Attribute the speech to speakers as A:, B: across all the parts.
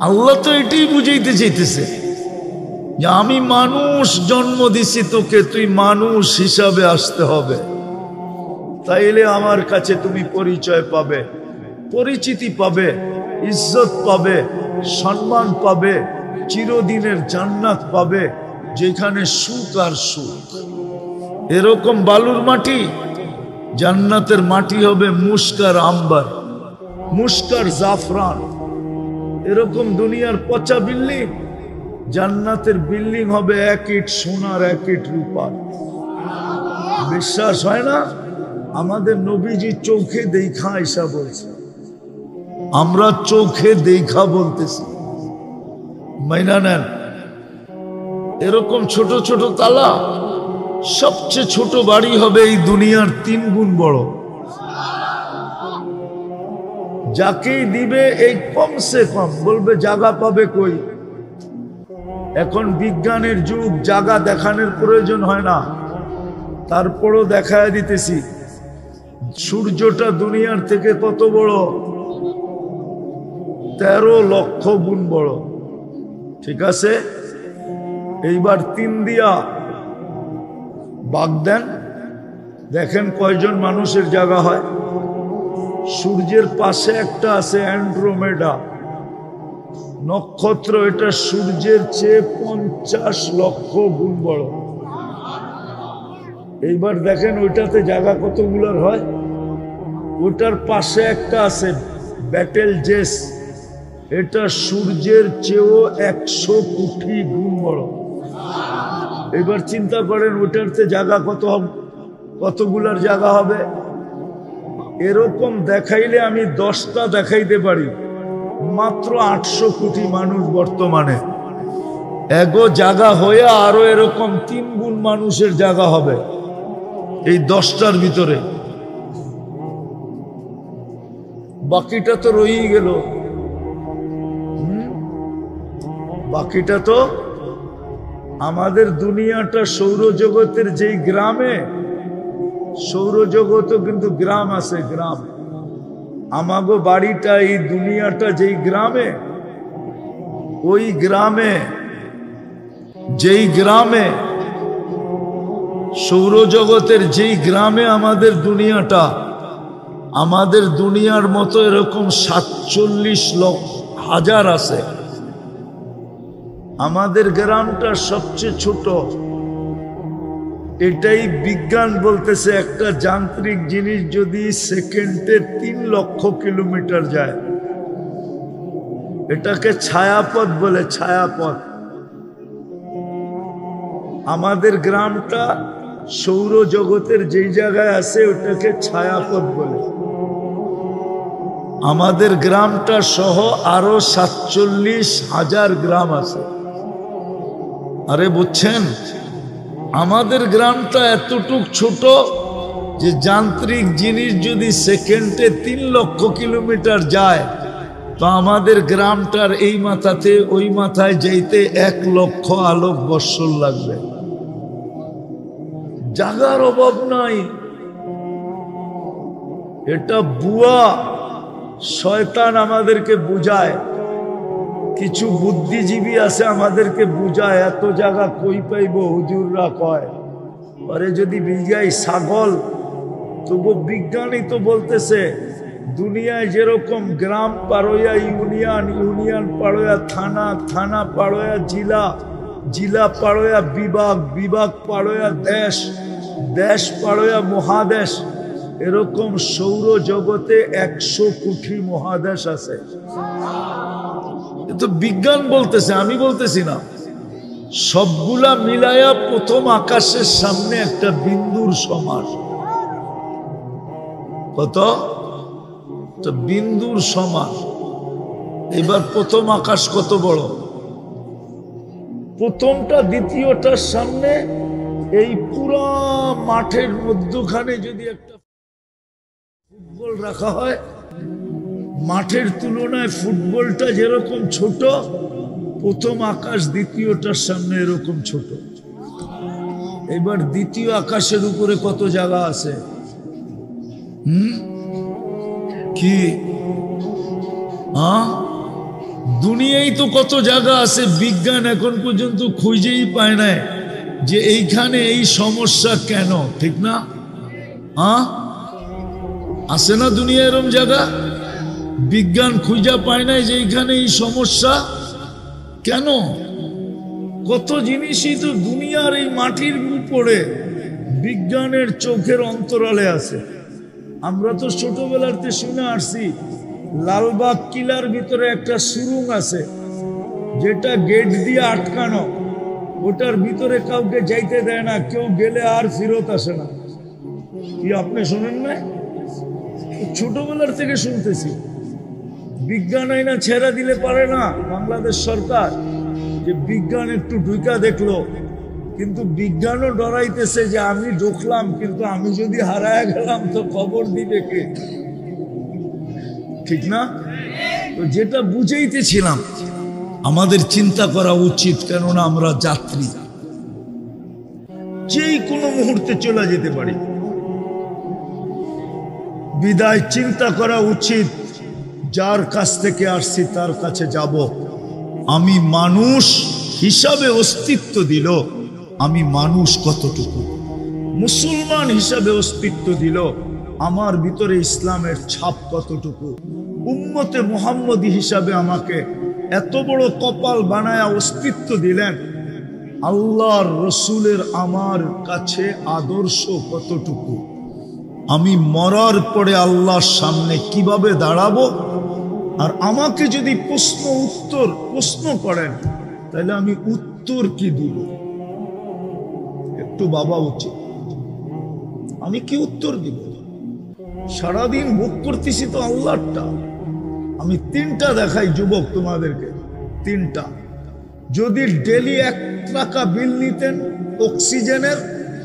A: আল্লাহ তো এটাই বুঝাইতে চাইতেছে যে আমি মানুষ জন্ম দিছি তোকে, তুই মানুষ হিসাবে আসতে হবে, তাইলে আমার কাছে তুমি পরিচয় পাবে, পরিচিতি পাবে, ইজ্জত পাবে, সম্মান পাবে, চিরদিনের জান্নাত পাবে, যেখানে সুখ আর সুখ। এরকম বালুর মাটি, জান্নাতের মাটি হবে মুস্কার আম্বার, মুস্কার জাফরান। এরকম দুনিয়ার পচা বিল্ডিং, জান্নাতের বিল্ডিং হবে 1 ইট সোনার 1 ইট রূপার। বিশ্বাস হয় না? আমাদের নবীজি চোখে দেখা আয়েশা বলছে, আমরা চোখে দেখা বলতেছি, মাইনা নেন। এরকম ছোট ছোট তালা, সবচেয়ে ছোট বাড়ি হবে এই দুনিয়ার 3 গুণ বড়। যাকেই দিবে এই কমসে কম বলবে জায়গা পাবে কই। এখন বিজ্ঞানের যুগ, জায়গা দেখানোর প্রয়োজন হয় না, তারপরও দেখায় দিতেছি। সূর্যটা দুনিয়ার থেকে কত বড়? 13 লক্ষ গুণ বড়। ঠিক আছে, এইবার 3 দিয়া ভাগ দেন, দেখেন কয়জন মানুষের জায়গা হয়। সূর্যের পাশে একটা আছে অ্যান্ড্রোমেডা নক্ষত্র, এটা সূর্যের চেয়ে 50 লক্ষ গুণ বড়। এইবার দেখেন ওইটাতে জায়গা কতগুলোর হয়। ওটার পাশে একটা আছে ব্যাটেল জেস, এটা সূর্যের চেয়েও 100 কোটি গুণ বড়। এবার চিন্তা করেন ওটাতে জায়গা কতগুলার জায়গা হবে। এরকম দেখাইলে আমি 10টা দেখাইতে পারি। মাত্র 800 কোটি মানুষ বর্তমানে, এগো জায়গা হয়ে আরো এরকম 3 গুণ মানুষের জায়গা হবে এই 10টার ভিতরে। বাকিটা তো রয়েই গেল, বাকিটা তো আমাদের দুনিয়াটা সৌরজগতের যেই গ্রামে, সৌরজগতও কিন্তু গ্রাম আছে, গ্রাম। আমাগো বাড়িটা এই দুনিয়াটা যেই গ্রামে, ওই গ্রামে, যেই গ্রামে সৌরজগতের যেই গ্রামে আমাদের দুনিয়াটা, আমাদের দুনিয়ার মতো এরকম 47,000,000 আছে। আমাদের গ্রামটা সবচেয়ে ছোট। এটাই বিজ্ঞান বলতেছে, একটা যান্ত্রিক জিনিস যদি সেকেন্ডে 3 লক্ষ কিলোমিটার যায়, এটাকে ছায়াপথ বলে, ছায়াপথ। আমাদের গ্রামটা সৌরজগতের যেই জায়গায় আছে ওটাকে ছায়াপথ বলে। আমাদের গ্রামটা সহ আরো 47,000 গ্রাম আছে। আরে বুঝছেন, আমাদের গ্রামটা এতটুক ছোট যে যান্ত্রিক জিনিস যদি সেকেন্ডে 3 লক্ষ কিলোমিটার যায়, তো আমাদের গ্রামটার এই মাথাতে ওই মাথায় যাইতে 1 লক্ষ আলোক বৎসর লাগবে। জায়গার অভাব নাই। এটা বুয়া, শয়তান আমাদেরকে বুঝায়। কিছু বুদ্ধিজীবী আছে আমাদেরকে বুঝায়, এত জায়গা কই পাইব। হুজুররা কয় আরে যদি বিজাই ছাগল, তবু বিজ্ঞানী তো বলতেছে দুনিয়ায় যেরকম গ্রাম পাড়োয়া ইউনিয়ন, ইউনিয়ন পাড়োয়া থানা, থানা পাড়োয়া জিলা, জিলা পাড়োয়া বিভাগ, বিভাগ পাড়োয়া দেশ, দেশ পাড়োয়া মহাদেশ। এরকম সৌরজগতে 100 কোটি মহাদেশ আছে। তো বিজ্ঞান বলতেছে, আমি বলতেছি না। সবগুলা মিলায়া প্রথম আকাশের সামনে একটা বিন্দুর সমান। কত? তো বিন্দুর সমান। এবার প্রথম আকাশ কত বড়? প্রথমটা দ্বিতীয়টার সামনে এই পুরো মাঠের মধ্যখানে যদি একটা ফুটবল রাখা হয়, মাঠের তুলনায় ফুটবলটা যেরকম ছোট, প্রথম আকাশ দ্বিতীয়টার সামনে এরকম ছোট। এবার দ্বিতীয় আকাশের উপরে কত জায়গা আছে? কি দুনিয়ায় তো কত জায়গা আছে, বিজ্ঞান এখন পর্যন্ত খুঁজেই পায় না যে এইখানে এই সমস্যা কেন, ঠিক না? আছে না দুনিয়া এরম জায়গা? বিজ্ঞান খুঁজা পায় না যে এইখানে এই সমস্যা কেন। কত জিনিসই তো দুনিয়ার এই মাটির উপরে বিজ্ঞানের চোখের অন্তরালে আছে। আমরা তো ছোটবেলাতে শুনে আসছি লালবাগ কিলার ভিতরে একটা সুরুং আছে, যেটা গেট দিয়ে আটকানো, ওটার ভিতরে কাউকে যাইতে দেয় না, কেউ গেলে আর ফেরত আসে না। কি আপনি শোনেন না? ছোটবেলার থেকে শুনতেছি। বিজ্ঞান আইনা ছেড়া দিলে পারে না বাংলাদেশ সরকার, যে বিজ্ঞান একটু ঢুকা দেখলো, কিন্তু বিজ্ঞানও ডরাইতেছে যে আমি ঢুকলাম, কিন্তু আমি যদি হারায় গেলাম তো খবর দিবে কে, ঠিক না? তো যেটা বুঝাইতেছিলাম, আমাদের চিন্তা করা উচিত, কেননা আমরা যাত্রী, যেই কোনো মুহূর্তে চলে যেতে পারি। বিদায় চিন্তা করা উচিত, যার কাছ থেকে আসছি তার কাছে যাব। আমি মানুষ হিসাবে অস্তিত্ব দিল, আমি মানুষ কতটুকু, মুসলমান হিসাবে অস্তিত্ব দিল, আমার ভিতরে ইসলামের ছাপ কতটুকু, উম্মতে মুহাম্মদী হিসাবে আমাকে এত বড় কপাল বানায়া অস্তিত্ব দিলেন, আল্লাহর রসুলের আমার কাছে আদর্শ কতটুকু, আমি মরার পরে আল্লাহর সামনে কিভাবে দাঁড়াবো। আর আমাকে যদি প্রশ্ন করেন, তাহলে আমি উত্তর কি দিব, একটু ভাবা উচিত। আমি কি উত্তর দিব? সারাদিন ভোগ করতেছি তো আল্লাহরটা। আমি তিনটা দেখাই যুবক তোমাদেরকে, তিনটা। যদি ডেলি 1 টাকা বিল নিতেন অক্সিজেনের,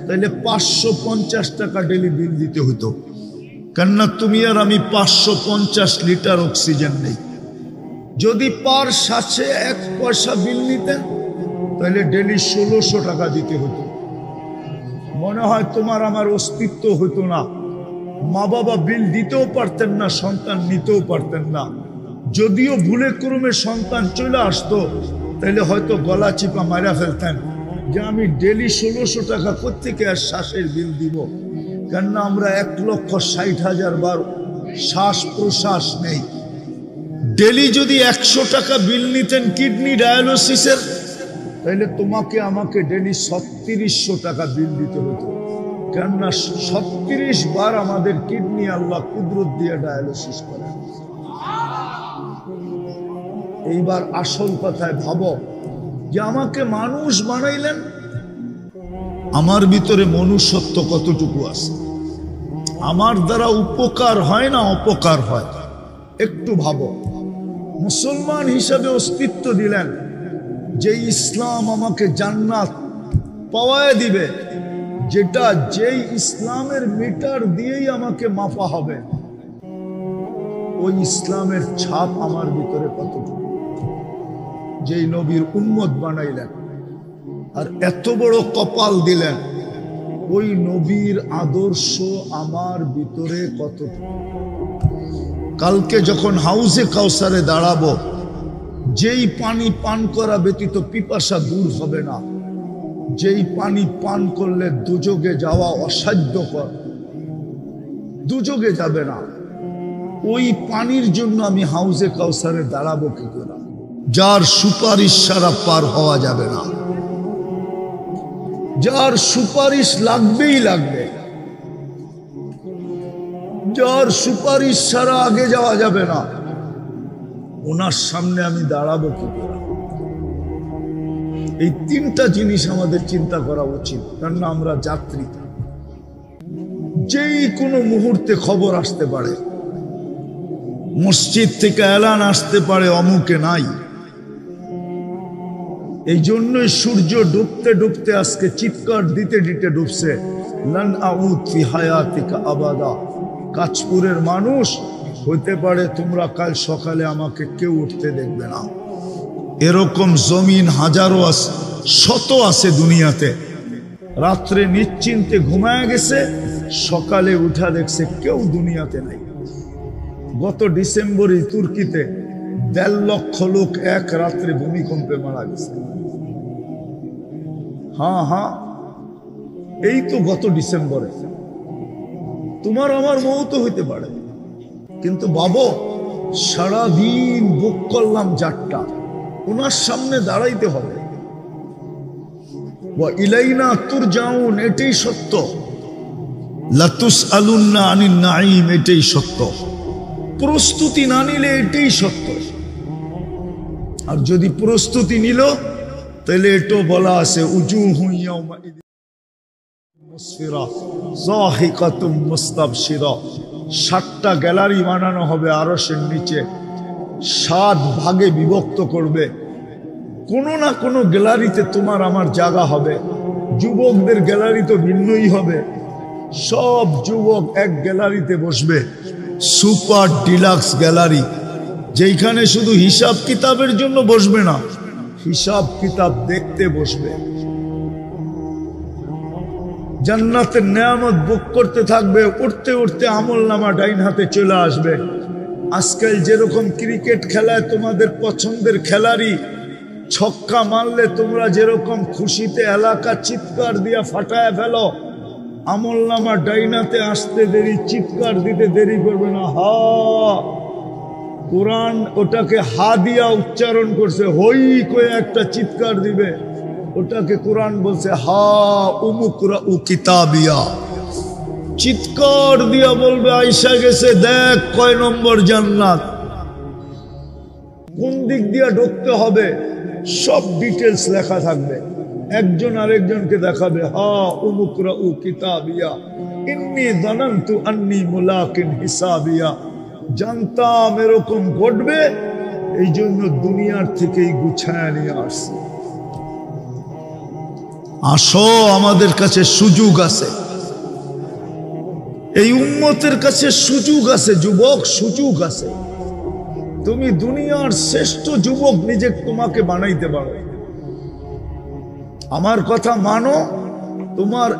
A: তাহলে 550 টাকা ডেলি বিল দিতে হতো। কেননা তুমি আর আমি 550 লিটার অক্সিজেন নেই। যদি পার শ্বাসে 1 পয়সা বিল নিতেন, তাহলে ডেলি 1600 টাকা দিতে হতো। মনে হয় তোমার আমার অস্তিত্ব হতো না। মা বাবা বিল দিতেও পারতেন না, সন্তান নিতেও পারতেন না। যদিও ভুলে ক্রমে সন্তান চলে আসতো, তাহলে হয়তো গলা চিপা মারা ফেলতেন যে আমি ডেলি 1600 টাকা কোত্থেকে আর শ্বাসের বিল দিব। কেননা আমরা 1,60,000 বার শ্বাস প্রশ্বাস নেই। ডেলি যদি 100 টাকা বিল নিতেন কিডনি ডায়ালিসিসের, তাহলে তোমাকে আমাকে ডেলি 3600 টাকা বিল দিতে হতো। কেননা 36 বার আমাদের কিডনি আল্লাহ কুদরত দিয়ে ডায়ালিসিস করে। এইবার আসল কথায় ভাবো যে আমাকে মানুষ বানাইলেন, আমার ভিতরে মনুষ্যত্ব কতটুকু আছে, আমার দ্বারা উপকার হয় না অপকার হয়, একটু ভাবো। মুসলমান হিসাবে অস্তিত্ব দিলেন, যে ইসলাম আমাকে জান্নাত পাওয়ায় দিবে, যেটা যেই ইসলামের মিটার দিয়েই আমাকে মাপা হবে, ওই ইসলামের ছাপ আমার ভিতরে কতটুকু। যেই নবীর উম্মত বানাইলেন আর এত বড় কপাল দিলেন, ওই নবীর আদর্শ আমার ভিতরে কতটুকু। কালকে যখন হাউজে কাউসারে দাঁড়াবো, যেই পানি পান করা ব্যতীত পিপাসা দূর হবে না, যেই পানি পান করলে দুযোগে যাওয়া অসাধ্যকর, দুযোগে যাবে না, ওই পানির জন্য আমি হাউজে কাউসারে দাঁড়াবো কি করে? যার সুপারিশ ছাড়া পার হওয়া যাবে না, যার সুপারিশ লাগবেই লাগবে, যার সুপারিশ ছাড়া আগে যাওয়া যাবে না, ওনার সামনে আমি দাঁড়াবো কি করে? এই তিনটা জিনিস আমাদের চিন্তা করা উচিত। কারণ আমরা যাত্রী, যেই কোনো মুহূর্তে খবর আসতে পারে, মসজিদ থেকে এলান আসতে পারে অমুকে নাই। এই জন্যই সূর্য ডুবতে ডুবতে আজকে চিৎকার দিতে দিতে ডুবছে, লান আউদ ফি হায়াতিকা আবাদা। কাঁচপুরের মানুষ, হইতে পারে তোমরা কাল সকালে আমাকে কেউ উঠতে দেখবে না। এরকম জমিন হাজারো আছে, শত আছে দুনিয়াতে। রাত্রে নিশ্চিন্তে ঘুমায় গেছে, সকালে উঠা দেখছে কেউ দুনিয়াতে নাই। গত ডিসেম্বরে তুর্কিতে 1.5 লক্ষ লোক এক রাত্রে ভূমিকম্পে মারা গেছে। হ্যাঁ, এই তো গত ডিসেম্বরে। তোমার আমার মৌত হইতে পারে, কিন্তু বাবা সারাদিন বুক করলাম যাত্রা, ওনার সামনে দাঁড়াইতে হবে। ইলাইনা তুরজাউন, এটাই সত্য। লাতুসআলুন্না আনিন নাঈম, এটাই সত্য। প্রস্তুতি না নিলে এটাই সত্য। আর যদি প্রস্তুতি নিল, তাহলে এটাও বলা আছে উজুহু ইয়াউমাইযিন মুসফিরা যাহিকাতুম মুস্তাবশিরা। 7টা গ্যালারি বানানো হবে আরশের নিচে, 7 ভাগে বিভক্ত করবে। কোনো না কোনো গ্যালারিতে তোমার আমার জায়গা হবে। যুবকদের গ্যালারি তো ভিন্নই হবে। সব যুবক এক গ্যালারিতে বসবে, সুপার ডিলাক্স গ্যালারি, যেখানে শুধু হিসাব কিতাবের জন্য বসবে না, হিসাব কিতাব দেখতে বসবে। জান্নাতের নেয়ামত ভোগ করতে থাকবে। উঠতে উঠতে আমলনামা ডাইন হাতে চলে আসবে। আজকাল যেরকম ক্রিকেট খেলায় তোমাদের পছন্দের খেলারি ছক্কা মারলে তোমরা যেরকম খুশিতে এলাকা চিৎকার দিয়া ফাটায় ফেলো, আমলনামা ডাইনাতে আসতে দেরি, চিৎকার দিতে দেরি করবে না। হা, কোরআন ওটাকে হা দিয়া উচ্চারণ করছে, হই কয়ে একটা চিৎকার দিবে, ওটাকে কোরআন বলছে হা উমুকরা উ কিতাবিয়া। চিৎকার দিয়া বলবে আইসা গেছে, দেখ কয় নম্বর জান্নাত, কোন দিক দিয়া ঢুকতে হবে, সব ডিটেলস লেখা থাকবে। একজন আরেকজনকে দেখাবে, হা উমুকরা উ কিতাবিয়া ইন্নী যানানতু আন্নী মুলাকিন হিসাবিয়া। জানতাম এরকম ঘটবে, এই জন্য দুনিয়ার থেকেই গুছায় নিয়ে আসছি। আসো, আমাদের কাছে সুযোগ আছে, এই উম্মতের কাছে সুযোগ আছে। যুবক, সুযোগ আছে। তুমি দুনিয়ার শ্রেষ্ঠ যুবক নিজে তোমাকে বানাইতে পারো। আমার কথা মানো, তোমার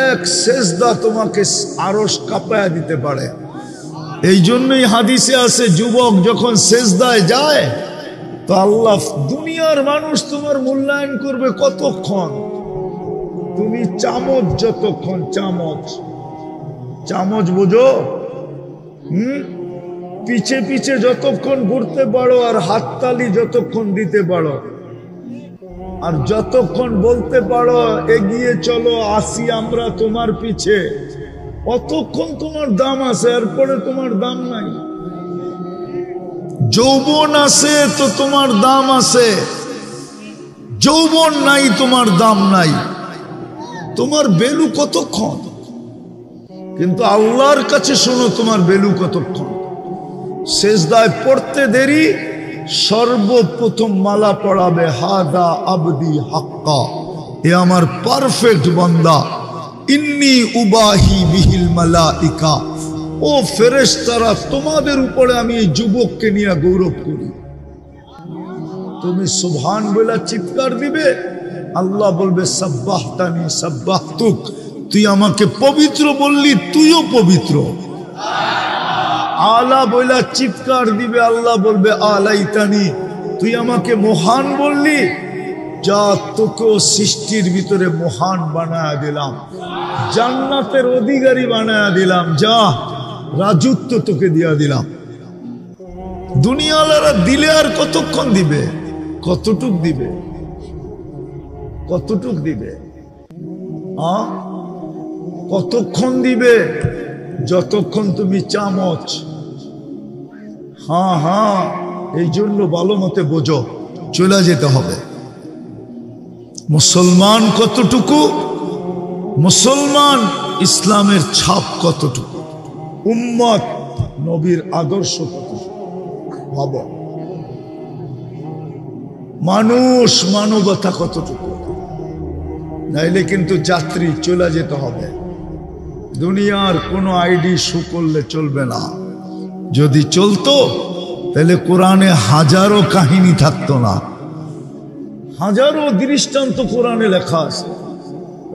A: এক সেজদা তোমাকে আরশ কাঁপায়া দিতে পারে। এই জন্যই হাদিসে আছে, যুবক যখন সেজদায় যায় তো আল্লাহ, দুনিয়ার মানুষ তোমার মূল্যায়ন করবে কতক্ষণ? তুমি চামচ যতক্ষণ, চামচ বোঝো? পিছে পিছে যতক্ষণ ঘুরতে পারো আর হাততালি যতক্ষণ দিতে পারো আর যতক্ষণ বলতে পারো এগিয়ে চলো, আসি আমরা তোমার পিছে, অতক্ষণ তোমার দাম আছে, এরপরে তোমার দাম নাই। যৌবন আছে তো তোমার দাম আছে, যৌবন নাই তোমার দাম নাই। তোমার ভ্যালু কতক্ষণ? কিন্তু আল্লাহর কাছে শোনো, তোমার ভ্যালু কতক্ষণ? সেজদায় পড়তে দেরি, সর্বপ্রথম মালা পড়াবে হাদা আবদি হাক্কা, এ আমার পারফেক্ট বান্দা। ইন্নী উবাহি বিহিল মালাইকা, ও ফেরেশতারা, তোমাদের উপরে আমি এই যুবককে নিয়ে গৌরব করি। তুমি সুবহান বলে চিৎকার দিবে, আল্লাহ বলবে সাব্বাহতানি সাব্বাহতুক, তুই আমাকে পবিত্র বললি, তুইও পবিত্র। আলা বইলা চিৎকার দিবে, আল্লাহ বলবে আলাইতানি, তুই আমাকে মহান বললি, যা তোকে সৃষ্টির ভিতরে মহান বানায়া দিলাম, জান্নাতের অধিকারী বানায়া দিলাম, যা রাজত্ব তোকে দিয়া দিলাম। দুনিয়ালারা দিলে আর কতক্ষণ দিবে? কতটুক দিবে? কতটুক দিবে? কতক্ষণ দিবে? যতক্ষণ তুমি চামচ। হ্যাঁ, এই জন্য ভালো মতে বোঝো, চলে যেতে হবে। মুসলমান কতটুকু? মুসলমান ইসলামের ছাপ কতটুকু? উম্মত নবীর আদর্শ কতটুকু? ভাবো, মানুষ মানবতা কতটুকু? নাইলে কিন্তু যাত্রী, চলে যেতে হবে। দুনিয়ার কোনো আইডি শো করলে চলবে না। যদি চলতো তাহলে কোরআনে হাজারো কাহিনী থাকতো না, হাজারো দৃষ্টান্ত কোরআনে লেখা আছে।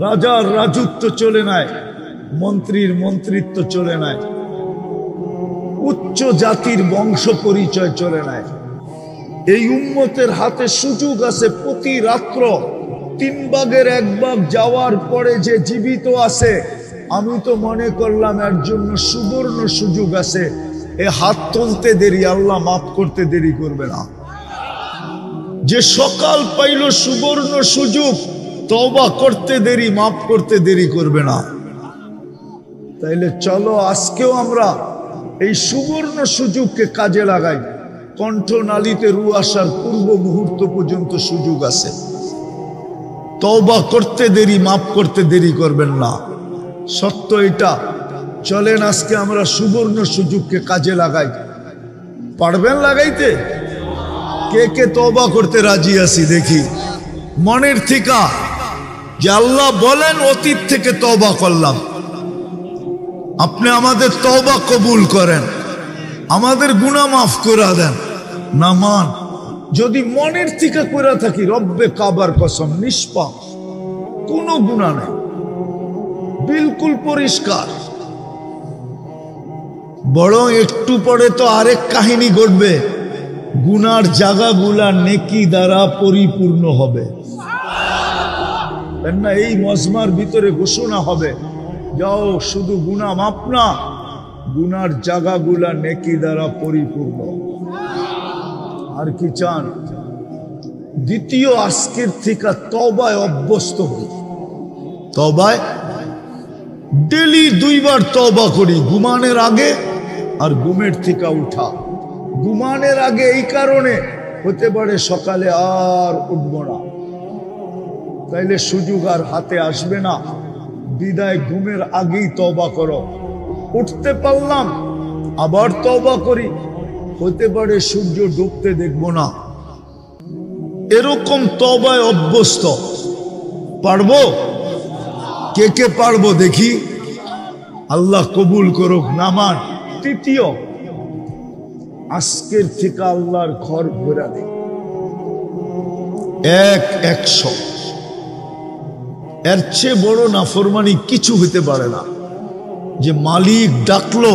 A: রাজার রাজত্ব চলে নাই, মন্ত্রীর মন্ত্রিত্ব চলে নাই, উচ্চ জাতির বংশ পরিচয় চলে নাই, এই উম্মতের হাতে সুযোগ আছে প্রতি রাত্র 3 ভাগের 1 ভাগ যাওয়ার পরে যে জীবিত আছে, আমি তো মনে করলাম এর জন্য সুবর্ণ সুযোগ আছে। এ হাত তুলতে দেরি, আল্লাহ মাফ করতে দেরি করবে না। যে সকাল পাইল সুবর্ণ সুযোগ, তওবা করতে দেরি, মাফ করতে দেরি করবে না। তাইলে চলো আজকেও আমরা এই সুবর্ণ সুযোগকে কাজে লাগাই। কণ্ঠনালীতে রু আসার পূর্ব মুহূর্ত পর্যন্ত সুযোগ আছে। তওবা করতে দেরি, মাফ করতে দেরি করবেন না। সত্য এটা। চলেন আজকে আমরা সুবর্ণ সুযোগকে কাজে লাগাই। পারবেন লাগাইতে? কে কে তওবা করতে রাজি আছি দেখি মনের থেকে। যে আল্লাহ বলেন অতীত থেকে তওবা করলাম, আপনি আমাদের তওবা কবুল করেন, আমাদের গুনাহ মাফ করে দেন। না মান যদি মনের থেকে করে থাকি, রব্বে কাবার কসম নিষ্পাপ, কোনো গুনাহ নেই, বিলকুল পরিষ্কার। বরং একটু পরে তো আরেক কাহিনী ঘটবে, গুনার জায়গাগুলা নেকি দ্বারা পরিপূর্ণ হবে না। এই মজমার ভিতরে ঘোষণা হবে, যাও শুধু গুনাহ মাফ না, গুনার জায়গাগুলা নেকি দ্বারা পরিপূর্ণ। আর কি চান? দ্বিতীয়, আজকের থেকে তওবায় অভ্যস্ত হই। তওবায় ডেলি 2 বার তওবা করি, ঘুমানোর আগে আর ঘুমের থেকে উঠা। ঘুমানোর আগে এই কারণে, হতে পারে সকালে আর উঠব না, তাইলে সুযোগ আর হাতে আসবে না। বিদায় ঘুমের আগেই তওবা করো। উঠতে পারলাম, আবার তওবা করি, হতে পারে সূর্য ডুবতে দেখব না। এরকম তওবায় অভ্যস্ত। পারবো? কে কে পারবো দেখি? আল্লাহ কবুল করুক। নামান তৃতীয়, আজকের থেকে আল্লাহর ঘর ঘোরা দেয় 100। এর চেয়ে বড় নাফরমানি কিছু হইতে পারে না। যে মালিক ডাকলো,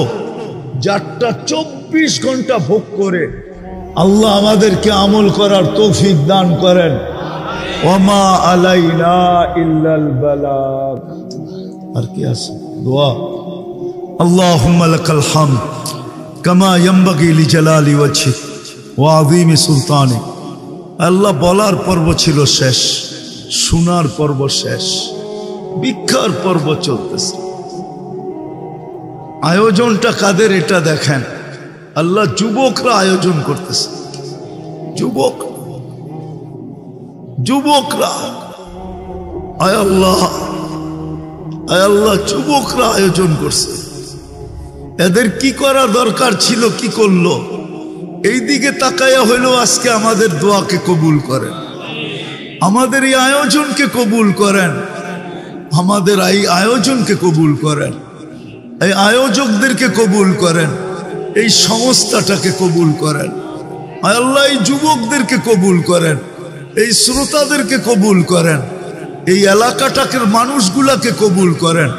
A: যারটা 24 ঘন্টা ভোগ করে। আল্লাহ আমাদেরকে আমল করার তৌফিক দান করেন। ওমা আলাইনা ইল্লাল বালাগ। আর কি আছে? দোয়া। আল্লাহুম্মা লাকাল হামদ কামা ইয়ানবাগি লিজালালি ওয়াজহিক ওয়া আযীমি সুলতানিক। আল্লাহ বলার পর্ব ছিল শেষ, শোনার পর্ব শেষ, ভিক্ষার পর্ব চলতেছে। আয়োজনটা কাদের এটা দেখেন। আল্লাহ যুবকরা আয়োজন করতেছে। যুবকরা আয় আল্লাহ যুবকরা আয়োজন করছে। এদের কি করা দরকার ছিল, কি করলো? এই দিকে তাকায়া হইলো আজকে আমাদের দোয়াকে কবুল করেন, আমাদের এই আয়োজনকে কবুল করেন, আমাদের এই আয়োজনকে কবুল করেন, এই আয়োজকদেরকে কবুল করেন, এই সংস্থাটাকে কবুল করেন। আল্লাহ এই যুবকদেরকে কবুল করেন, এই শ্রোতাদেরকে কবুল করেন, এই এলাকাটাকে মানুষগুলাকে কবুল করেন,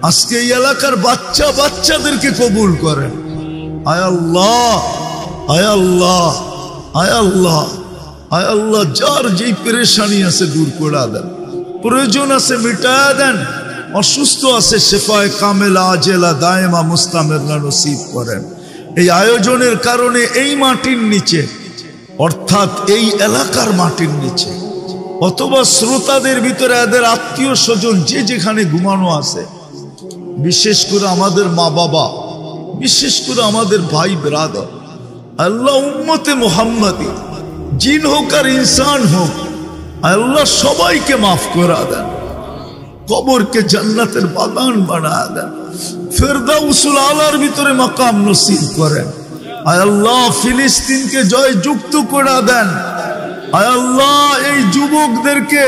A: আজকে এই এলাকার বাচ্চাদেরকে কবুল করেন। আয় আল্লাহ, আয় আল্লাহ, আয় আল্লাহ, আয় আল্লাহ, যার যেই পেরেশানি আছে দূর করে দেন, প্রয়োজন আছে মিটায়া দেন, অসুস্থ আছে শেফায়ে কামেলা আজেলা দায়েমা মুস্তামিররা নসিব করেন। এই আয়োজনের কারণে এই মাটির নিচে, অর্থাৎ এই এলাকার মাটির নিচে, অথবা শ্রোতাদের ভিতরে এদের আত্মীয় স্বজন যে যেখানে ঘুমানো আছে, বিশেষ করে আমাদের মা বাবা, বিশেষ করে আমাদের ভাই ব্রাদার, আল্লাহ উম্মতে মুহাম্মাদি জিন হোক আর ইনসান হোক, আল্লাহ সবাইকে মাফ করে দেন, কবরকে জান্নাতের বাগান বানায় দেন, ফেরদাউসুল আলার ভিতরে মাকাম নসিব করেন। আয় আল্লাহ ফিলিস্তিনকে জয় যুক্ত করে দেন। আয় আল্লাহ এই যুবকদেরকে,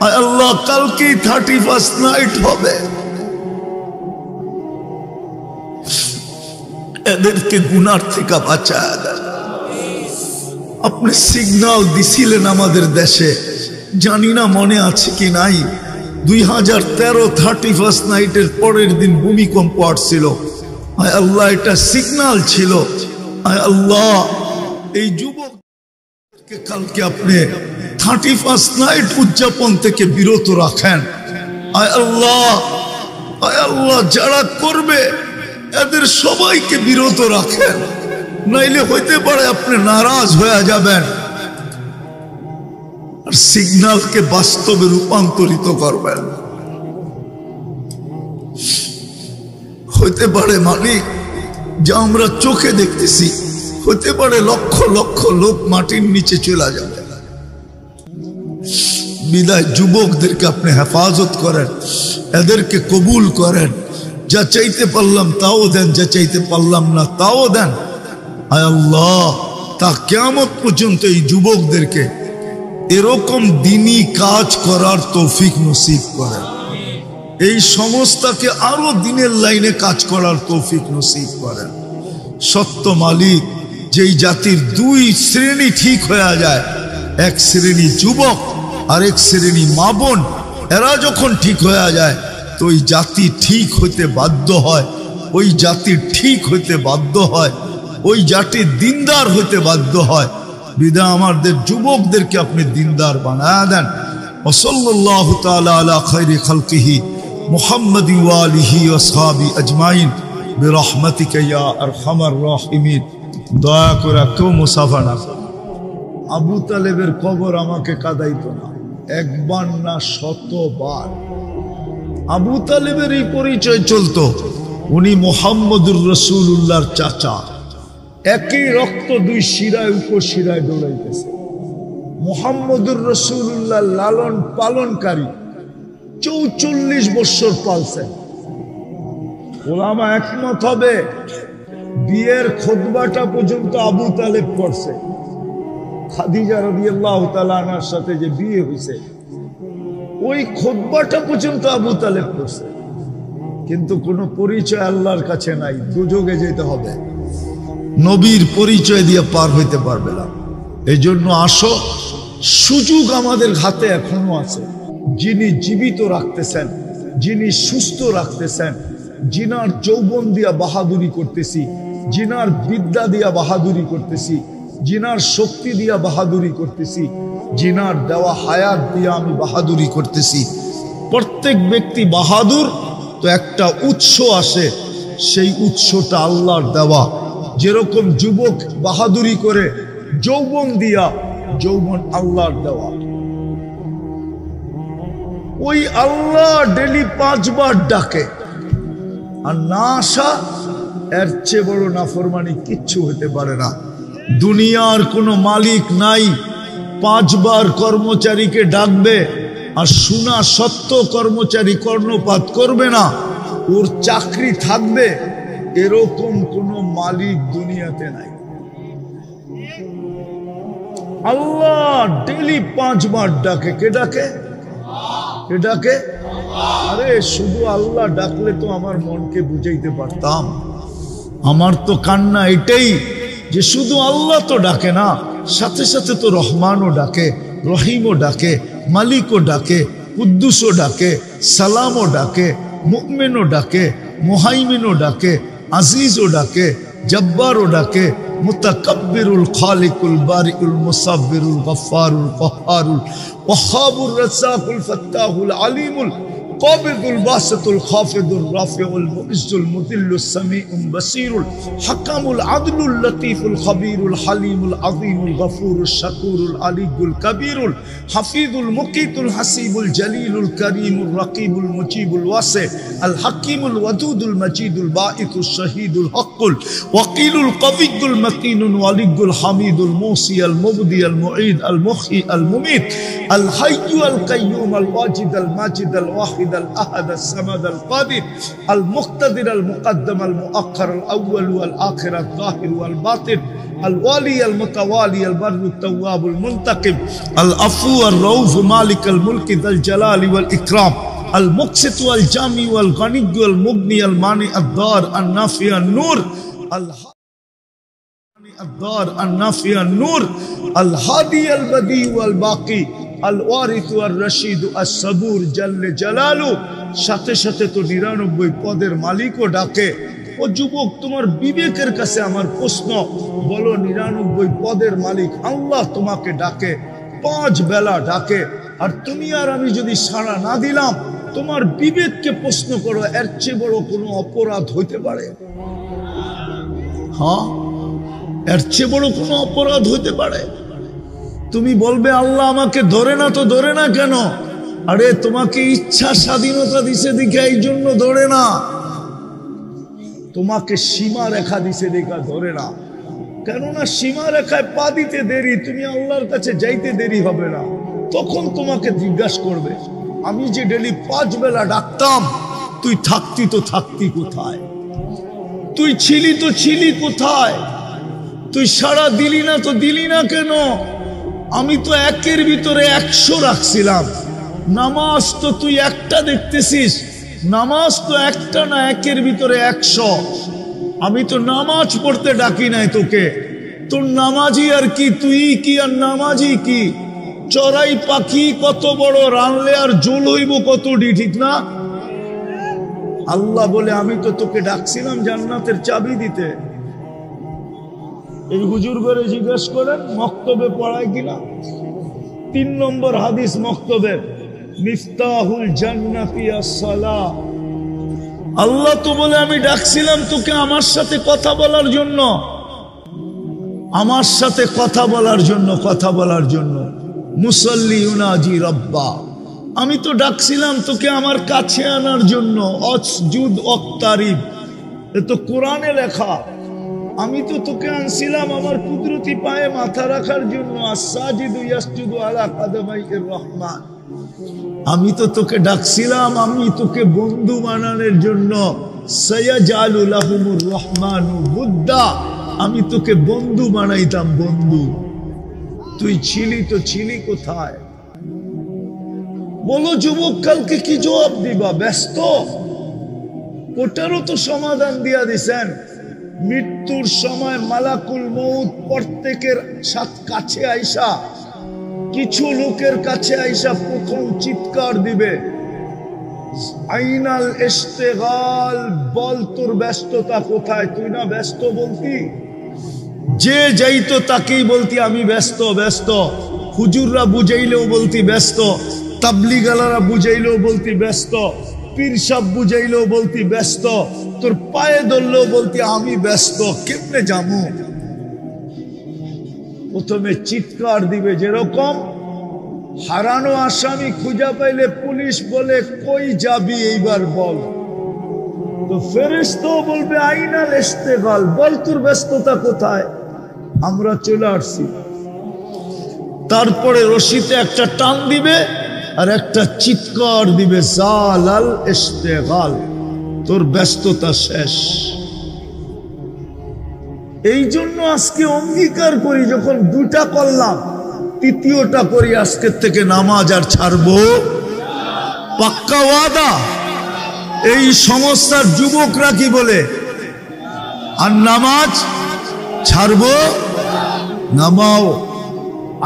A: আয় আল্লাহ কালকেই 31st নাইট হবে, এদেরকে গুনার থেকে বাঁচায় দেন। আপনি সিগন্যাল দিছিলেন আমাদের দেশে, জানি না মনে আছে কি নাই, 2013 31st নাইটের পরের দিন ভূমিকম্প আসছিল। আয় আল্লাহ এটা সিগন্যাল ছিল। আয় আল্লাহ এই যুবক কালকে আপনি 31 নাইট উদযাপন থেকে বিরত রাখেন। আয় আল্লাহ যারা করবে এদের সবাইকে বিরত রাখেন, নাইলে হইতে পারে আপনি নারাজ হয়ে যাবেন আর সিগন্যালকে বাস্তবে রূপান্তরিত করবেন। হইতে পারে মালিক যা আমরা চোখে দেখতেছি, হতে পারে লক্ষ লক্ষ লোক মাটির নিচে চলে যাবে। বিদায় যুবকদেরকে আপনি হেফাজত করেন, এদেরকে কবুল করেন। যা চাইতে পারলাম তাও দেন, যা চাইতে পারলাম না তাও দেন। আয় আল্লাহ, তা কিয়ামত পর্যন্ত এই যুবকদেরকে এরকম দিনী কাজ করার তৌফিক নসিব করেন। এই সংস্থাকে আরো দিনের লাইনে কাজ করার তৌফিক নসিব করেন। সত্য মালিক, যেই জাতির দুই শ্রেণী ঠিক হয়ে যায়, এক শ্রেণী যুবক আর এক শ্রেণী মা বোন, এরা যখন ঠিক হয়ে যায় তো ওই জাতি ঠিক হইতে বাধ্য হয়, ওই জাতি ঠিক হইতে বাধ্য হয়, ওই জাতি দিনদার হইতে বাধ্য হয়। বিধায় আমাদের যুবকদেরকে আপনি দিনদার বানায়া দেন। ওয়াসাল্লাল্লাহু তাআলা আলা খায়রি খালকিহি মুহাম্মাদি ওয়া আলিহি ওয়া আসহাবি আজমাইন বিরহমাতিকা ইয়া আরহামার রাহিমিন। দয়া করে কেউ মুসাফা না। আবু তালেবের কবর আমাকে কাঁদাইতো না, একবার না শতবার। আবু তালেবের এই পরিচয় চলতো, উনি মুহাম্মদুর রাসূলুল্লাহর চাচা। একই রক্ত দুই শিরায় উপশিরায় দৌড়াইতেছে। মুহাম্মদুর রাসূলুল্লাহ লালন পালনকারী 44 বছর পালছেন। ওলামা একমত হবে বিয়ের খুতবাটা পর্যন্ত আবু তালেব করছে। খাদিজা রাদিয়াল্লাহু তাআলা আনহার সাথে যে বিয়ে হয়েছে ওই খুতবাটা পর্যন্ত আবু তালেব করছে। কিন্তু কোনো পরিচয় আল্লাহর কাছে নাই, দুজকে যেতে হবে, নবীর পরিচয় দিয়ে পার হইতে পারবে না। এই জন্য আসো, সুযোগ আমাদের হাতে এখনো আছে। যিনি জীবিত রাখতেছেন, যিনি সুস্থ রাখতেছেন, জিনার যৌবন দিয়া বাহাদুরি করতেছি, জিনার বিদ্যা দিয়া বাহাদুরি করতেছি, জিনার শক্তি দিয়া বাহাদুরি করতেছি, জিনার দেওয়া হায়াত দিয়া আমি বাহাদুরি করতেছি। প্রত্যেক ব্যক্তি বাহাদুর তো একটা উৎস আসে, সেই উৎসটা আল্লাহর দেওয়া। যেরকম যুবক বাহাদুরি করে যৌবন দিয়া, যৌবন আল্লাহর দেওয়া। ওই আল্লাহ ডেলি 5 বার ডাকে, আর না আসা এর চেয়ে বড় নাফরমানি কিচ্ছু হতে পারে না। দুনিয়ার কোনো মালিক নাই 5 বার কর্মচারীকে ডাকবে আর শোনা সত্য কর্মচারী কর্ণপাত করবে না, ওর চাকরি থাকবে, এরকম কোন মালিক দুনিয়াতে নাই। আল্লাহ ডেলি 5 বার ডাকে। কে ডাকে? কে ডাকে? আরে শুধু আল্লাহ ডাকলে তো আমার মনকে বুঝাইতে পারতাম। আমার তো কান্না এটাই যে শুধু আল্লাহ তো ডাকে না, সাথে সাথে তো রহমানও ডাকে, রহিমও ডাকে, মালিকও ডাকে, কুদ্দুসও ডাকে, সালামও ডাকে, মুমিনও ডাকে, মুহাইমিনও ডাকে, আজিজও ডাকে, জব্বারও ডাকে, মুতাকাব্বিরুল খালিকুল বারিউল মুসাব্বিরুল গফফারুল কহ্হারুল ওয়াহ্হাবুর রাজ্জাকুল ফাত্তাহুল আলিমুল قابض الباسط الخافض الرافع المعز المذل السميع البصير الحكم العدل اللطيف الخبير الحليم العظيم الغفور الشكور العلي الكبير الحفيظ المقيت الحسيب الجليل الكريم الرقيب المجيب الواسع الحكيم الودود المجيد الباعث الشهيد الحق الوكيل القوي المتين الولي الحميد الموصي المبدي المعيد المحيي المميت الحي القيوم الواجد الماجد الواحد الأحد الصمد القادر المقتدر المقدم المؤخر الأول والآخر الظاهر والباطن الوالي المتوالي البر التواب المنتقم العفو الرؤوف مالك الملك ذا الجلال والإكرام المقسط والجامع والغني والمغني المانع الضار النافع النور الضار النافع النور الهادي البديع والباقي الوارث الرشيد الصبور جل جلاله সাথে সাথে তো 99 পদের মালিকও ডাকে ও যুবক, তোমার বিবেকের কাছে আমার প্রশ্ন, বলো 99 পদের মালিক আল্লাহ তোমাকে ডাকে, 5 বেলা ডাকে, আর তুমি আর আমি যদি সাড়া না দিলাম, তোমার বিবেককে প্রশ্ন করো, এর চেয়ে বড় কোনো অপরাধ হইতে পারে? হ্যাঁ, এর চেয়ে বড় কোনো অপরাধ হইতে পারে? তুমি বলবে আল্লাহ আমাকে ধরে না, তো ধরে না কেন? আরে তোমাকে ইচ্ছা স্বাধীনতা দিছে দেখে এই জন্য ধরে না, তোমাকে সীমা রেখা দিছে দেখা ধরে না। কেননা সীমা রেখায় পা দিতে দেরি, তুমি আল্লাহর কাছে যাইতে দেরি হবে না। তখন তোমাকে জিজ্ঞাসা করবে, আমি যে ডেলি 5 বেলা ডাকতাম, তুই থাকতি তো থাকতি কোথায়? তুই ছিলি তো ছিলি কোথায়? তুই সাড়া দিলি না তো দিলি না কেন? আমি তো 1-এর ভিতরে 100 রাখছিলাম। নামাজ তো তুই একটা দেখতেছিস, নামাজ তো একটা না, 1-এর ভিতরে 100। আমি তো নামাজ পড়তে ডাকি নাই তোকে। তোর নামাজি আর কি, তুই কি আর নামাজি কি? চড়াই পাখি কত বড়, রানলে আর জোল হইব কতটি, ঠিক না? আল্লাহ বলে আমি তো তোকে ডাকছিলাম জান্নাতের চাবি দিতে। এই হুজুর করে জিজ্ঞেস করেন মক্তবে পড়ায় কিনা। 3 নম্বর হাদিস মক্তবে, মিফতাহুল জান্নাতি as-সালাহ। আল্লাহ তো বলে আমি ডাকছিলাম তোকে আমার সাথে কথা বলার জন্য, আমার সাথে কথা বলার জন্য, কথা বলার জন্য। মুসাল্লি ইউনাজি রব্বা, আমি তো ডাকছিলাম তোকে আমার কাছে আনার জন্য। অসজুদ ওয়াক্তারিব, এ তো কোরআনে লেখা। আমি তো তোকে আনছিলাম আমার কুদরতি পায়ে মাথা রাখার জন্য। আস-সাজিদু ইয়াসজুদু আলা কাদামাইর রহমান। আমি তো তোকে ডাকছিলাম, আমি তোকে বন্ধু বানানোর জন্য। সায়াজালু লাহুমুর রহমানু বুদ্দা, আমি তোকে বন্ধু বানাইতাম, বন্ধু। তুই ছিলি তো ছিলি কোথায়? বলো যুবক, কালকে কি জবাব দিবা? ব্যস্ত? ওটারও তো সমাধান দিয়া দিছেন। মৃত্যুর সময় মালাকুল মউত প্রত্যেকের সাথে কাছে আইসা, কিছু লোকের কাছে আইসা প্রথম চিৎকার দিবে, আইনাল ইশতিগাল, বল তোর ব্যস্ততা কোথায়? তুই না ব্যস্ত বলতি? যে যাইতো তাকেই বলতি আমি ব্যস্ত ব্যস্ত। হুজুররা বুঝাইলেও বলতি ব্যস্ত, তাবলিগালারা বুঝাইলেও বলতি ব্যস্ত, পীর সাহেব বুঝাইলেও বলতি ব্যস্ত, তোর পায়ে ধরলেও বলতি আমি ব্যস্ত। কেমনে যাবো? প্রথমে চিৎকার দিবে, যেরকম হারানো আসামি খুঁজা পাইলে পুলিশ বলে কই যাবি এইবার বল, তো ফেরেশতাও বলবে আইনাল ইশতিগাল, বল তোর ব্যস্ততা কোথায়? আমরা চলে আসছি। তারপরে রশিতে একটা টান দিবে আর একটা চিৎকার দিবে, জালাল ইশতিগাল, তোর ব্যস্ততা শেষ। এই জন্য আজকে অঙ্গীকার করি, যখন 2টা করলাম, 3য়টা করি, আজকের থেকে নামাজ আর ছাড়বো, পাক্কা ওয়াদা। এই সমস্যার যুবকরা কি বলে, আর নামাজ ছাড়বো? নামাও।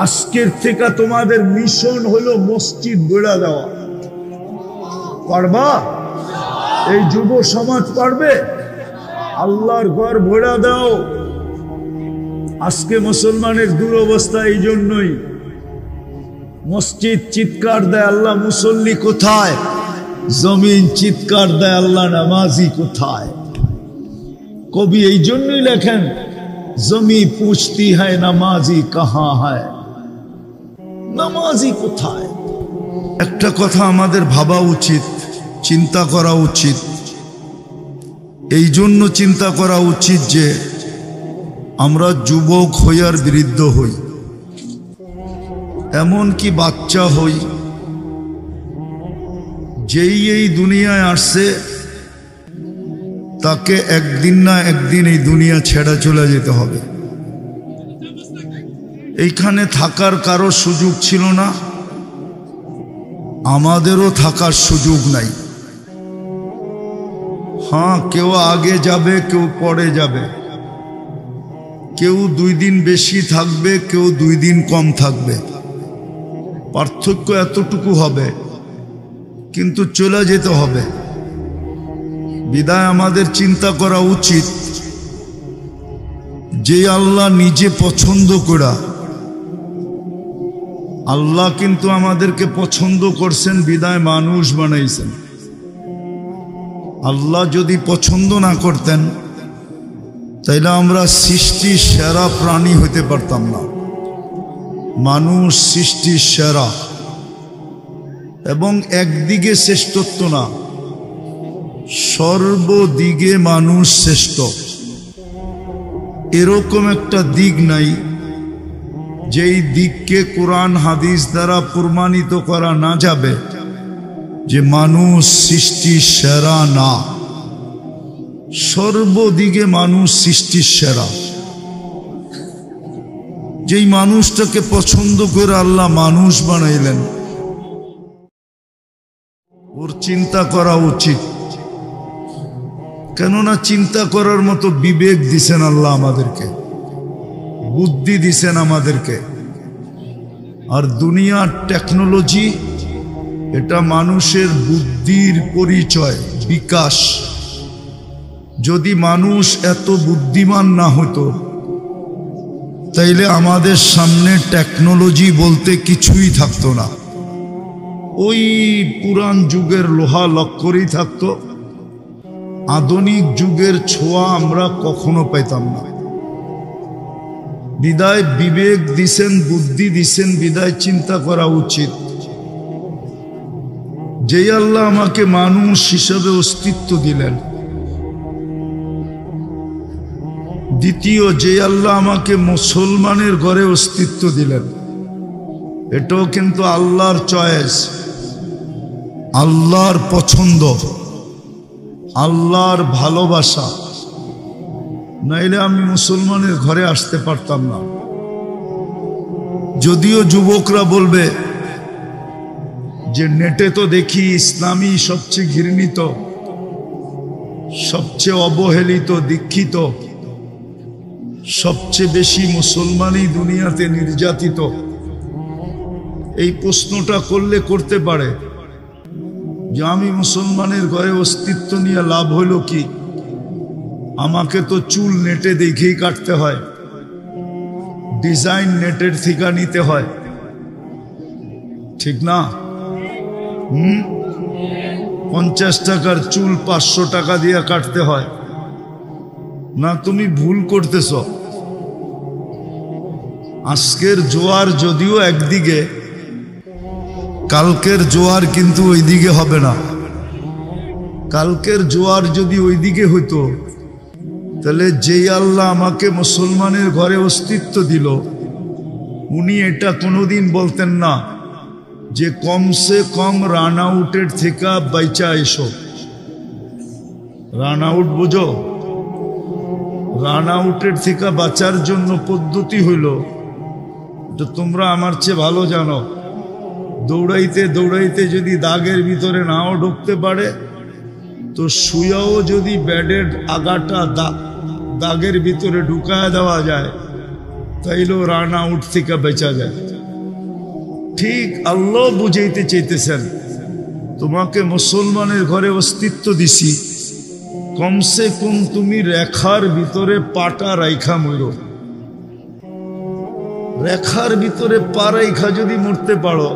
A: আজকের থেকে তোমাদের মিশন হলো মসজিদ গড়া দেওয়া। পারবা? এই যুব সমাজ পারবে? আল্লাহর ঘর ভরা দাও। আজকে মুসলমানের দুরবস্থা এই জন্যই। মসজিদ চিৎকার দেয় আল্লাহ মুসল্লি কোথায়, জমিন চিৎকার দেয় আল্লাহ নামাজি কোথায়। কবি এই জন্যই লেখেন, জমি পুছতি হ্যায় নামাজি কাহা হ্যায়, নামাজি কোথায়। একটা কথা আমাদের ভাবা উচিত, চিন্তা করা উচিত। এই জন্য চিন্তা করা উচিত যে আমরা যুবক হই আর বৃদ্ধ হই, এমন কি বাচ্চা হই, যেই এই দুনিয়ায় আসছে তাকে একদিন না একদিন এই দুনিয়া ছেড়ে চলে যেতে হবে। এইখানে থাকার কারো সুযোগ ছিল না, আমাদেরও থাকার সুযোগ নাই। হ্যাঁ, কেউ আগে যাবে, কেউ পরে যাবে, কেউ 2 দিন বেশি থাকবে, কেউ 2 দিন কম থাকবে। পার্থক্য এতটুকু হবে, কিন্তু চলে যেতে হবে। বিদায় আমাদের চিন্তা করা উচিত যে আল্লাহ নিজে পছন্দ করা, আল্লাহ কিন্তু আমাদেরকে পছন্দ করছেন বিদায় মানুষ বানাইছেন। আল্লাহ যদি পছন্দ না করতেন তাইলে আমরা সৃষ্টির সেরা প্রাণী হইতে পারতাম না। মানুষ সৃষ্টির সেরা, এবং একদিকে শ্রেষ্ঠত্ব না, সর্বদিকে মানুষ শ্রেষ্ঠ। এরকম একটা দিক নাই যেই দিককে কোরআন হাদিস দ্বারা প্রমাণিত করা না যাবে যে মানুষ সৃষ্টির সেরা না। সর্বদিকে মানুষ সৃষ্টির সেরা। যেই মানুষটাকে পছন্দ করে আল্লাহ মানুষ বানাইলেন, ওর চিন্তা করা উচিত। কেননা চিন্তা করার মতো বিবেক দিছেন আল্লাহ আমাদেরকে, বুদ্ধি দিছেন আমাদেরকে। আর দুনিয়ার টেকনোলজি এটা মানুষের বুদ্ধির পরিচয়, বিকাশ। যদি মানুষ এত বুদ্ধিমান না হতো তাইলে আমাদের সামনে টেকনোলজি বলতে কিছুই থাকতো না। ওই পুরান যুগের লোহা লক্করই থাকতো, আধুনিক যুগের ছোঁয়া আমরা কখনো পাইতাম না। বিদায় বিবেক দিছেন, বুদ্ধি দিছেন, বিদায় চিন্তা করা উচিত যে আল্লাহ আমাকে মানুষ হিসাবে অস্তিত্ব দিলেন। দ্বিতীয়, যে আল্লাহ আমাকে মুসলমানের ঘরে অস্তিত্ব দিলেন, এটাও কিন্তু আল্লাহর চয়েস, আল্লাহর পছন্দ, আল্লাহর ভালোবাসা। নাইলে আমি মুসলমানের ঘরে আসতে পারতাম না। যদিও যুবকরা বলবে যে নেটে তো দেখি ইসলামী সবচেয়ে ঘৃণিত, সবচেয়ে অবহেলিত, দীক্ষিত, সবচেয়ে বেশি মুসলমানই দুনিয়াতে নির্যাতিত। এই প্রশ্নটা করলে করতে পারে যে আমি মুসলমানের ঘরে অস্তিত্ব নিয়ে লাভ হইল কি? আমাকে তো চুল নেটে দেখেই কাটতে হয়, ডিজাইন নেটের থেকে নিতে হয়, ঠিক না? 50 টাকার চুল 500 টাকা দিয়ে কাটতে হয় না? তুমি ভুল করতেছ। আজকের জোয়ার যদিও একদিকে, কালকের জোয়ার কিন্তু ওইদিকে হবে না। কালকের জোয়ার যদি ওইদিকে হইতো তাহলে যেই আল্লাহ আমাকে মুসলমানের ঘরে অস্তিত্ব দিল, উনি এটা কোনোদিন বলতেন না যে কমসে কম রান আউটের থেকে বাইচা এসো। রান আউট বুঝো? রান আউটের থেকে বাঁচার জন্য পদ্ধতি হইল, তো তোমরা আমার চেয়ে ভালো জানো, দৌড়াইতে দৌড়াইতে যদি দাগের ভিতরে নাও ঢুকতে পারে তো শুয়াও যদি ব্যাডের আগাটা দাগের ভিতরে ঢুকায় দেওয়া যায় তাইলেও রান আউট থেকে বেঁচা যায়। ঠিক আল্লাহ বুঝাইতে চাইতেছেন, তোমাকে মুসলমানের ঘরে অস্তিত্ব দিছি, কমসে কম তুমি রেখার ভিতরে পাটা রাইখা মরো। রেখার ভিতরে পা রাইখা যদি মরতে পারো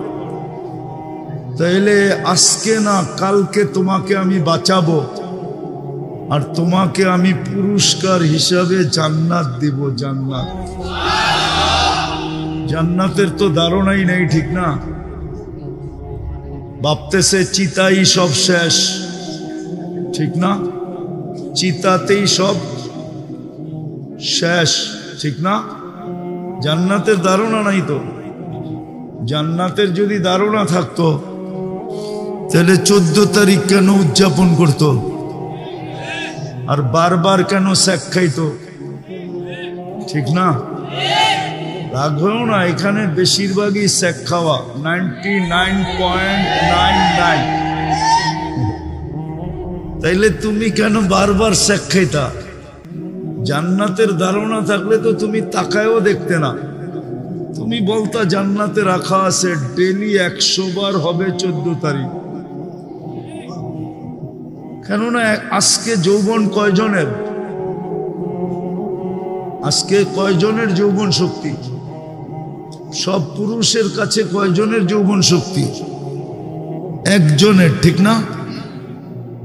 A: তাইলে আজকে না কালকে তোমাকে আমি বাঁচাবো, আর তোমাকে আমি পুরস্কার হিসাবে জান্নাত দিব। জান্নাত, জান্নাতের তো ধারণাই নেই, ঠিক না? ভাবতেছে চিতাই সব শেষ, ঠিক না? চিতাতেই সব শেষ, ঠিক না? জান্নাতের ধারণা নাই তো। জান্নাতের যদি ধারণা থাকতো তাহলে 14 তারিখ কেন উদযাপন করত, আর বারবার কেন শেখ খাইতো, ঠিক না? রাগ হয়েও না, এখানে বেশিরভাগই শেখ খাওয়া, 99.99। তাইলে তুমি কেন বারবার শেখ খাইতা? জান্নাতের ধারণা থাকলে তো তুমি তাকায়ও দেখতে না, তুমি বলতা জান্নাতে রাখা আছে ডেলি 100 বার হবে 14 তারিখ। কেননা আজকে যৌবন কয়জনের, আজকে কয়জনের যৌবন শক্তি? সব পুরুষের কাছে কয়জনের যৌবন শক্তি? একজনের, ঠিক না?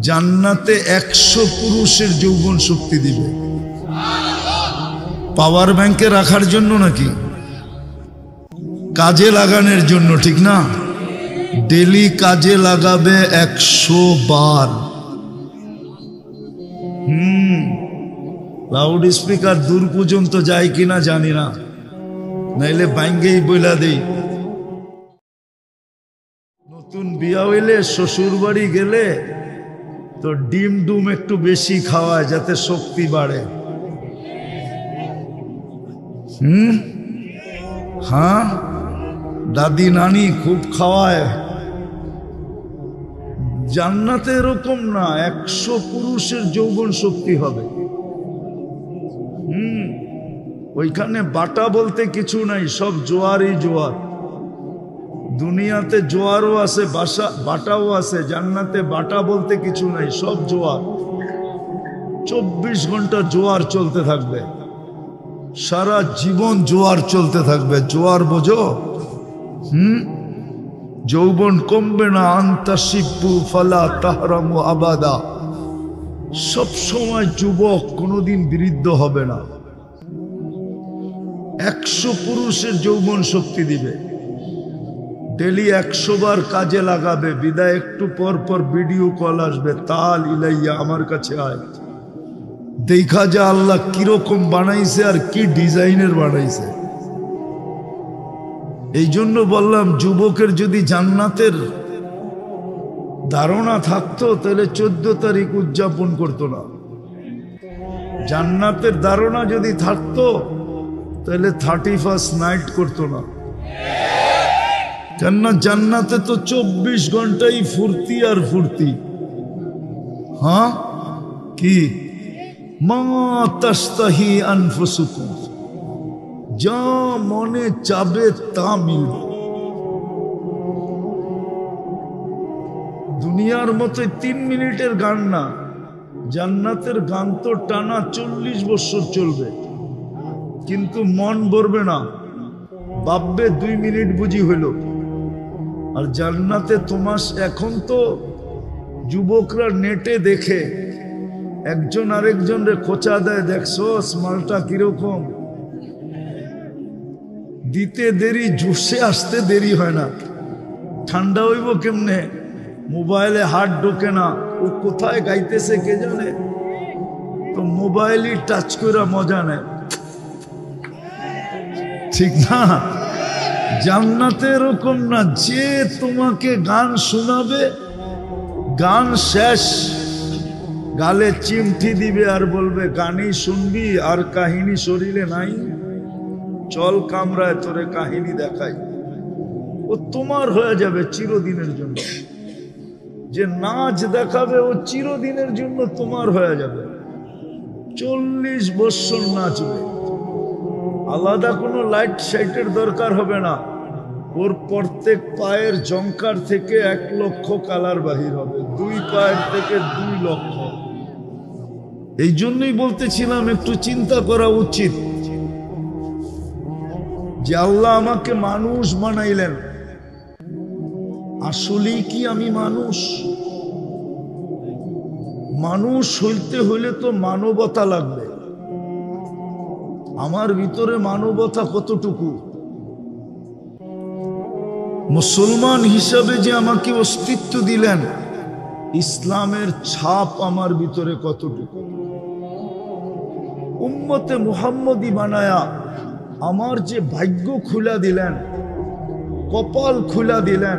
A: জান্নাতে 100 পুরুষের যৌবন শক্তি দিবে। পাওয়ার ব্যাংকে রাখার জন্য নাকি? কাজে লাগানোর জন্য, ঠিক না? ডেলি কাজে লাগাবে 100 বার। লাউড স্পিকার দূর পর্যন্ত যায় কিনা জানি না, নাইলে বাইঙ্গেই বইলা দেই। নতুন বিয়া হইলে শ্বশুর বাড়ি গেলে তো ডিম ডুম একটু বেশি খাওয়ায় যাতে শক্তি বাড়ে। হ্যাঁ, দাদি নানি খুব খাওয়ায়। জান্নাতে এরকম না, 100 পুরুষের যৌবন শক্তি হবে। ওইখানে বাটা বলতে কিছু নাই, সব জোয়ারই জোয়ার। দুনিয়াতে জোয়ারও আছে, বাটাও আছে, জান্নাতে বাটা বলতে কিছু নাই, সব জোয়ার। 24 ঘন্টা জোয়ার চলতে থাকবে, সারা জীবন জোয়ার চলতে থাকবে। জোয়ার বোঝো? যৌবন কমবে না। আন্তাসিব্বু ফালা তাহরামু আবাদা, সব সময় যুবক, কোনোদিন বৃদ্ধ হবে না। 100 পুরুষের যৌবন শক্তি দিবে। ডেলি 100 বার কাজে লাগাবে। বিদায় একটু পর পর ভিডিও কল আসবে, তাল ইলাইয়া, আমার কাছে আয়, দেখা যা আল্লাহ কিরকম বানাইছে আর কি ডিজাইনের বানাইছে। এই জন্য বললাম, যুবকের যদি জান্নাতের ধারণা থাকতো তাহলে 14 তারিখ উদযাপন করতো না। জান্নাতের ধারণা যদি থাকতো তাহলে 31st নাইট করতো না। কেননা জান্নাতে তো 24 ঘন্টাই ফুর্তি আর ফুর্তি। হ্যাঁ, কি মা তাস্তাহি আনফুসুকুম, যা মনে চাবে তা মিলবে। দুনিয়ার মতো 3 মিনিটের গান না, জান্নাতের গান তো টানা 40 বছর চলবে, কিন্তু মন ভরবে না, ভাববে 2 মিনিট বুঝি হইল। আর জান্নাতে তোমার এখন তো যুবকরা নেটে দেখে, একজন আরেকজনরে খোঁচা দেয়, দেখছো মালটা কিরকম। দিতে দেরি, জুসে আসতে দেরি হয় না। ঠান্ডা হইব কেমনে, মোবাইলে হাত ঢোকে না, ও কোথায় গাইতেছে কে জানে, তো মোবাইলই টাচ করে মজা নেয়, ঠিক না? জান্নাতে এরকম না, যে তোমাকে গান শোনাবে, গান শেষ গালে চিমটি দিবে আর বলবে গানই শুনবি আর কাহিনী শরীরে নাই, চল কামরায় তোরে কাহিনী দেখাই। ও তোমার হয়ে যাবে চিরদিনের জন্য। যে নাচ দেখাবে ও চিরদিনের জন্য তোমার হয়ে যাবে, 40 বছর নাচবে। আলাদা কোনো লাইট সাইটের দরকার হবে না, ওর প্রত্যেক পায়ের জঙ্কার থেকে 1 লক্ষ কালার বাহির হবে, 2 পায়ের থেকে 2 লক্ষ। এই জন্যই বলতেছিলাম একটু চিন্তা করা উচিত যে আল্লাহ আমাকে মানুষ বানাইলেন, আসলেই কি আমি মানুষ? মানুষ হইতে হইলে তো মানবতা লাগবে। আমার ভিতরে মানবতা কতটুকু? মুসলমান হিসাবে যে আমাকে অস্তিত্ব দিলেন, ইসলামের ছাপ আমার ভিতরে কতটুকু? উম্মতে মুহাম্মদী বানায়া আমার যে ভাগ্য খুলা দিলেন, কপাল খুলা দিলেন,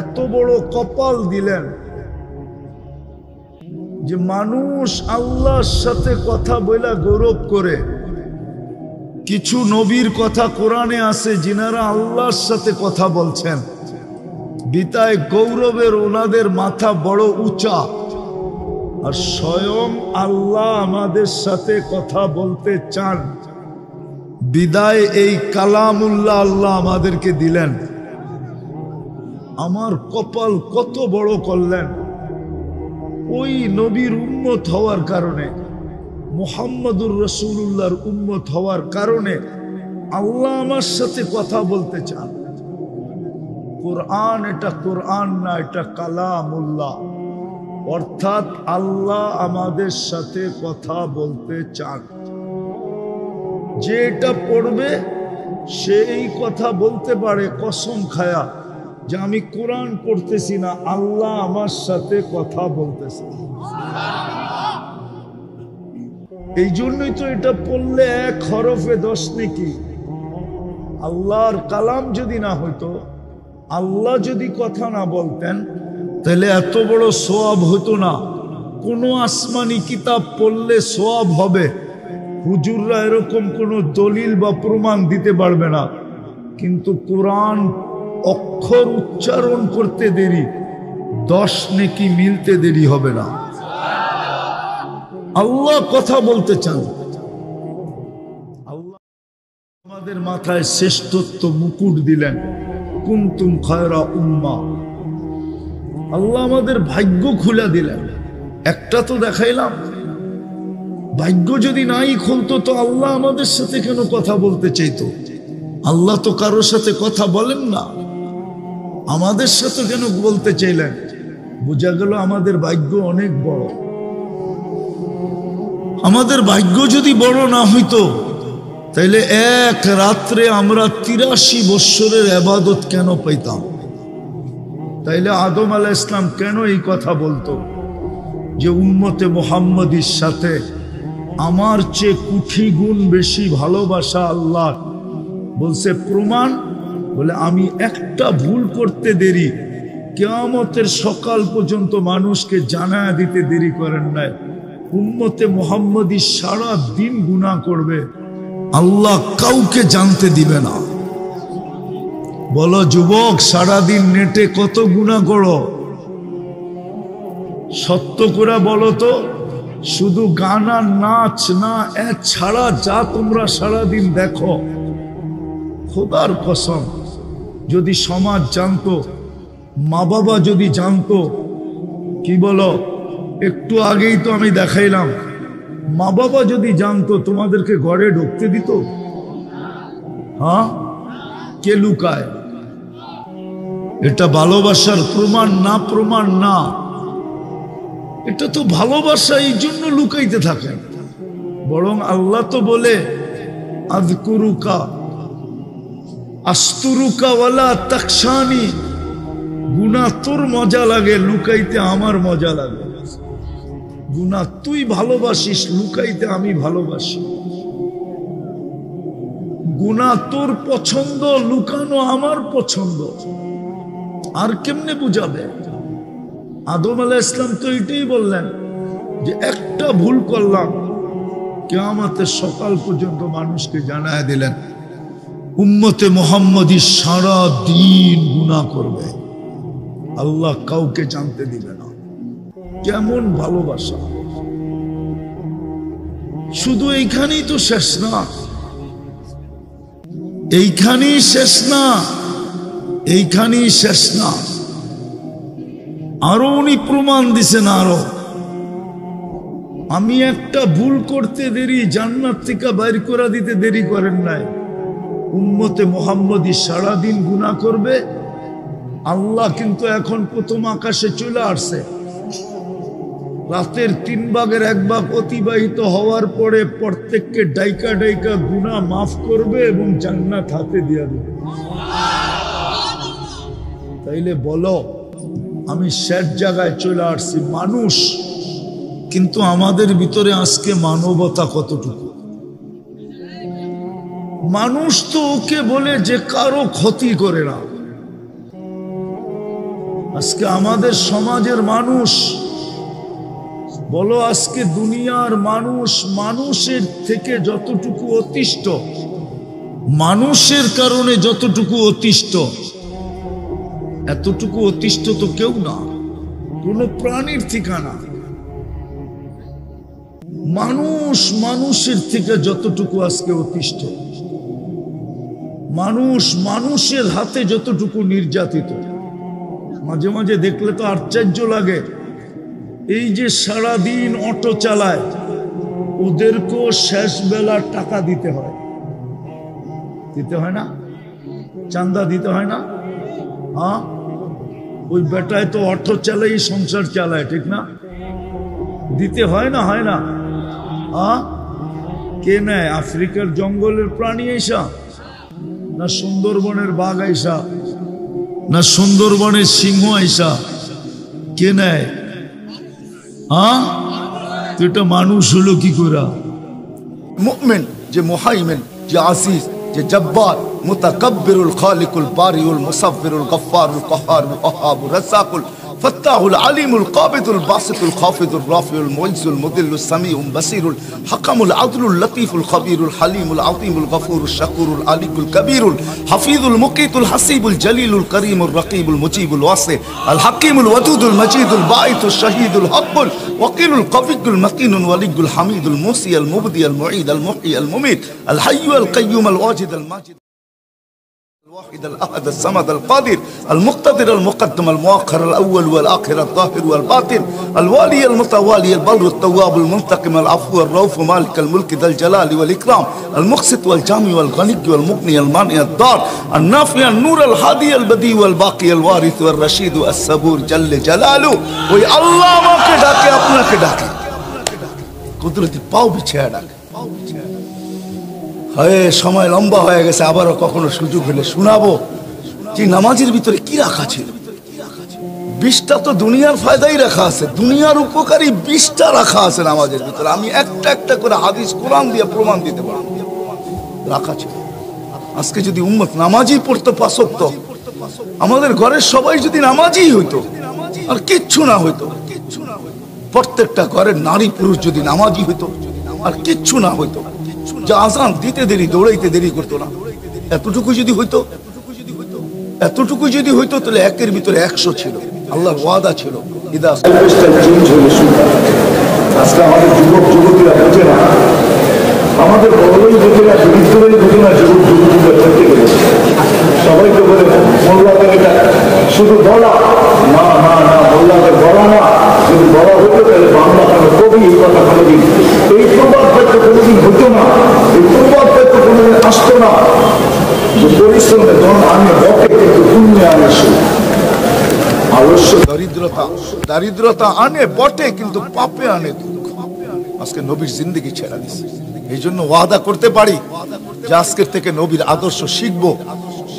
A: এত বড় কপাল দিলেন যে মানুষ আল্লাহর সাথে কথা বলা গৌরব করে। কিছু নবীর কথা কোরআনে আছে যিনারা আল্লাহর সাথে কথা বলছেন, বিতায় গৌরবের ওনাদের মাথা বড় উঁচা। আর স্বয়ং আল্লাহ আমাদের সাথে কথা বলতে চান, বিদায় এই কালামুল্লাহ আল্লাহ আমাদেরকে দিলেন। আমার কপাল কত বড় করলেন, ওই নবীর উম্মত হওয়ার কারণে, মুহাম্মদুর রাসূলুল্লাহর উম্মত হওয়ার কারণে আল্লাহ আমার সাথে কথা বলতে চান। কোরআন এটা কোরআন না, এটা কালামুল্লাহ, অর্থাৎ আল্লাহ আমাদের সাথে কথা বলতে চান। যে এটা পড়বে সে এই কথা বলতে পারে কসম খায়া যে আমি কোরআন পড়তেছি না, আল্লাহ আমার সাথে কথা বলতেছে। এই জন্যই তো এটা পড়লে 1 হরফে 10 নেকি। আল্লাহর কালাম যদি না হইতো, আল্লাহ যদি কথা না বলতেন, তাহলে এত বড় সওয়াব হতো না। কোনো আসমানি কিতাব পড়লে সওয়াব হবে, হুজুররা এরকম কোনো দলিল বা প্রমাণ দিতে পারবে না। কিন্তু কোরআন অক্ষর উচ্চারণ করতে দেরি, 10 নেকি মিলতে দেরি হবে না। আল্লাহ কথা বলতে চান। আল্লাহ আমাদের মাথায় শ্রেষ্ঠত্ব মুকুট দিলেন, কুনতুম খায়রা উম্মাহ। আল্লাহ আমাদের ভাগ্য খুলে দিলেন। একটা তো দেখাইলাম, ভাগ্য যদি নাই খুলতো তো আল্লাহ আমাদের সাথে কেন কথা বলতে চাইতো? আল্লাহ তো কারোর সাথে কথা বলেন না, আমাদের সাথে কেন বলতে চাইলেন? বোঝা গেল আমাদের ভাগ্য অনেক বড়। আমাদের ভাগ্য যদি বড় না হইতো, তাইলে এক রাত্রে আমরা 83 বৎসরের ইবাদত কেন পাইতাম? তাইলে আদম আলাইহিস সালাম কেন এই কথা বলতো যে উম্মতে মুহাম্মদীর সাথে আমার চেয়ে কোটি গুণ বেশি ভালোবাসা আল্লাহ? বলছে প্রমাণ, বলে আমি একটা ভুল করতে দেরি, কিয়ামতের সকাল পর্যন্ত মানুষকে জানায়া দিতে দেরি করেন নাই। উম্মতে মুহাম্মদী সারা দিন গুনাহ করবে, আল্লাহ কাউকে জানতে দিবে না। বলো যুবক, সারাদিন নেটে কত গুনাহ করো? সত্য করে বলো তো, শুধু গান আর নাচ না ছাড়া যা তোমরা সারাদিন দেখো, খোদার কসম যদি সমাজ জানতো, মা বাবা যদি জানতো, কি বলো? একটু আগেই তো আমি দেখাইলাম, মা বাবা যদি জানতো তোমাদেরকে ঘরে ঢুকতে দিত? হ্যাঁ, কে লুকায়? এটা ভালোবাসার প্রমাণ না? প্রমাণ না, এটা তো ভালোবাসা, এই জন্য লুকাইতে থাকেন। বরং আল্লাহ তো বলে আযকুরুকা আস্তুরুকা ওয়ালা তাকশানি। গুনাহ তোর মজা লাগে, লুকাইতে আমার মজা লাগে। গুনাহ তুই ভালোবাসিস, লুকাইতে আমি ভালোবাসি। গুনাহ তোর পছন্দ, লুকানো আমার পছন্দ। আর কেমনে বুঝাবে? আদম আলাইহিস সালাম তো এটাই বললেন যে একটা ভুল করলাম, কিয়ামতের সকাল পর্যন্ত মানুষকে জানায় দিলেন। উম্মতে মুহাম্মদী সারা দিন গুনাহ করবে, আল্লাহ কাউকে জানতে দিবে না। কেমন ভালোবাসা! শুধু এইখানেই তো শেষ না, এইখানেই শেষ না, এইখানেই শেষ না, আরো উনি প্রমাণ দিছেন। আরো আমি একটা ভুল করতে দেরি, জান্নাত থেকে বাইর করে দিতে দেরি করেন নাই। উম্মতে মুহাম্মদী সারাদিন গুনাহ করবে, আল্লাহ কিন্তু এখন প্রথম আকাশে চলে আসছে। রাতের 3 ভাগের 1 ভাগ অতিবাহিত হওয়ার পরে প্রত্যেককে ডাইকা ডাইকা গুনাহ মাফ করবে এবং জান্নাত হাতে দিয়ে দেবে। তাইলে বলো, আমি শেষ জায়গায় চলে আসছি। মানুষ, কিন্তু আমাদের ভিতরে আজকে মানবতা কতটুকু? মানুষ তো ওকে বলে যে কারো ক্ষতি করে না। আজকে আমাদের সমাজের মানুষ, বলো আজকে দুনিয়ার মানুষ, মানুষের থেকে যতটুকু অতিষ্ঠ, মানুষের কারণে যতটুকু অতিষ্ঠ, এতটুকু অতিষ্ঠ তো কেউ না, কোনো প্রাণীর ঠিকানা। মানুষ মানুষের থেকে যতটুকু আজকে অতিষ্ঠ, মানুষ মানুষের হাতে যতটুকু নির্যাতিত। মাঝে মাঝে দেখলে তো আশ্চর্য লাগে, এই যে সারাদিন অটো চালায়, ওদেরকেও শেষ বেলা টাকা দিতে হয়, দিতে হয় না? চান্দা দিতে হয় না? হ্যাঁ, ওই বেটায় তো অটো চালাই সংসার চালায়, ঠিক না? দিতে হয় না? হয় না? হ্যাঁ, কে নেয়? আফ্রিকার জঙ্গলের প্রাণী আইসা, না সুন্দরবনের বাঘ আইসা, না সুন্দরবনের সিংহ আইসা? কে নেয়? হ্যাঁ, তো এটা মানুষ হলো কি করে?
B: মুমিন যে মুহাইমিন, যে আজিজ, যে জব্বার, মুতাকাব্বিরুল খালিকুল বারিউল মুসাফফিরুল গফফারুল কাহ্হারুল ওয়াহাবুর রাজ্জাকুল ফাত্তাহুল আলিমুল কাবিদুল বাসিতুল খাফিদুর রাফিউল মুইজ্জুল মুদিল্লুস সামিউল বাসিরুল হাকামুল আদলুল লতীফুল খবীরুল হালিমুল আযীমুল গফুরুশ শাকুরুল আলিকুল কবীরুল হাফিজুল মুকিতুল হাসিবুল জলিলুল করিমুল রকিবুল মুজিবুল ওয়াসি আল হাকিমুল ওয়াদুদুল মজিদুল বাঈতুশ শাহীদুল হকুল ওয়াকিলুল কফিকুল মাকিনুল ওয়ালিগুল হামিদুল মুসি আল মুবদি আল মুঈদ আল মুহয়ি আল মুমিত আল হাইয়্যু আল কাইয়্যুম আল ওয়াজিদ আল মাজিদ الواحد الأحد الصمد القادر المقتدر المقدم المؤخر الأول والآخر الظاهر والباطن الوالي المتوالي البر التواب المنتقم العفو الرؤوف مالك الملك ذا الجلال والإكرام المقسط والجامع والغني والمغني المانع الضار النافع النور الهادي البديع والباقي الوارث والرشيد الصبور جل جلاله وي الله ما كداكي अपना كداكي قدرتي पाव बिछाया डाके হয় সময় লম্বা হয়ে গেছে, আবারও কখনো সুযোগ হলে শোনাবো যে নামাজের ভিতরে কি রাখা ছিল। 20টা তো দুনিয়ার ফায়দাই রাখা আছে, দুনিয়ার উপকারী 20টা রাখা আছে নামাজের ভিতরে। আমি একটা একটা করে হাদিস কোরআন দিয়ে প্রমাণ দিতে পারবো রাখা ছিল। আজকে যদি উম্মত নামাজই পড়তো 5 ওয়াক্ত, আমাদের ঘরের সবাই যদি নামাজই হইতো আর কিচ্ছু না হইতো, প্রত্যেকটা ঘরের নারী পুরুষ যদি নামাজই হইতো আর কিচ্ছু না হইতো, যে আজান দিতে দেরি দৌড়াইতে দেরি করতো না, এতটুকু যদি হইতো, এতটুকু যদি হইতো, তাহলে একের ভিতরে 100 ছিল। আল্লাহর ওয়াদা ছিল।
C: আজকে আমাদের যুবক যুবতীরা বোঝে না, আমাদের বড়ই বোঝে না, দরিদ্রই বোঝে না, যুবক যুবতীরা করতে গেলে সবাইকে বলে মোল্লাদের এটা শুধু বলা না, না না মোল্লাদের বলা না, যদি বলা হতো তাহলে বাংলা কোনো কবি এই কথা কোনোদিন, এই প্রবাদ হয়তো কোনোদিন হতো না, এই প্রবাদ হয়তো কোনোদিন আসতো না, যে পরিশ্রমে ধন আনে বটে কিন্তু পুণ্য আনে সুখ। আলস্য
B: দারিদ্রতা আনে বটে কিন্তু পাপে আনে দুঃখ। আজকে নবীর জিন্দেগি ছেড়ে দিছে, এই জন্য ওয়াদা করতে পারি যে আজকের থেকে নবীর আদর্শ শিখবো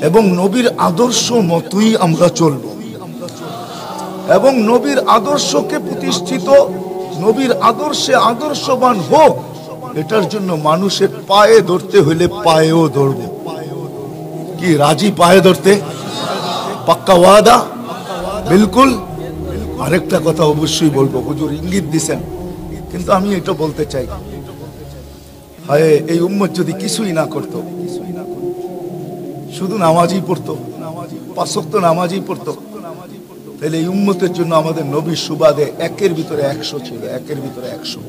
B: এবং নবীর আদর্শ মতোই আমরা চলবো এবং নবীর আদর্শকে প্রতিষ্ঠিত, নবীর আদর্শে আদর্শবান হোক, এটার জন্য মানুষের পায়ে ধরতে হলে পায়েও ধরবো। কি রাজি পায়ে ধরতে? পাক্কা ওয়াদা? বিলকুল। আরেকটা কথা অবশ্যই বলবো, হুজুর ইঙ্গিত দিছেন, কিন্তু আমি এটা বলতে চাই, হায় এই উম্মত যদি কিছুই না করতো, শুধু নামাজই পড়তো, 5 ওয়াক্ত নামাজই পড়তো, তাহলে এই উম্মতের জন্য আমাদের নবীর সুবাদে 1-এর ভিতরে 100 ছিল। 1-এর ভিতরে 100,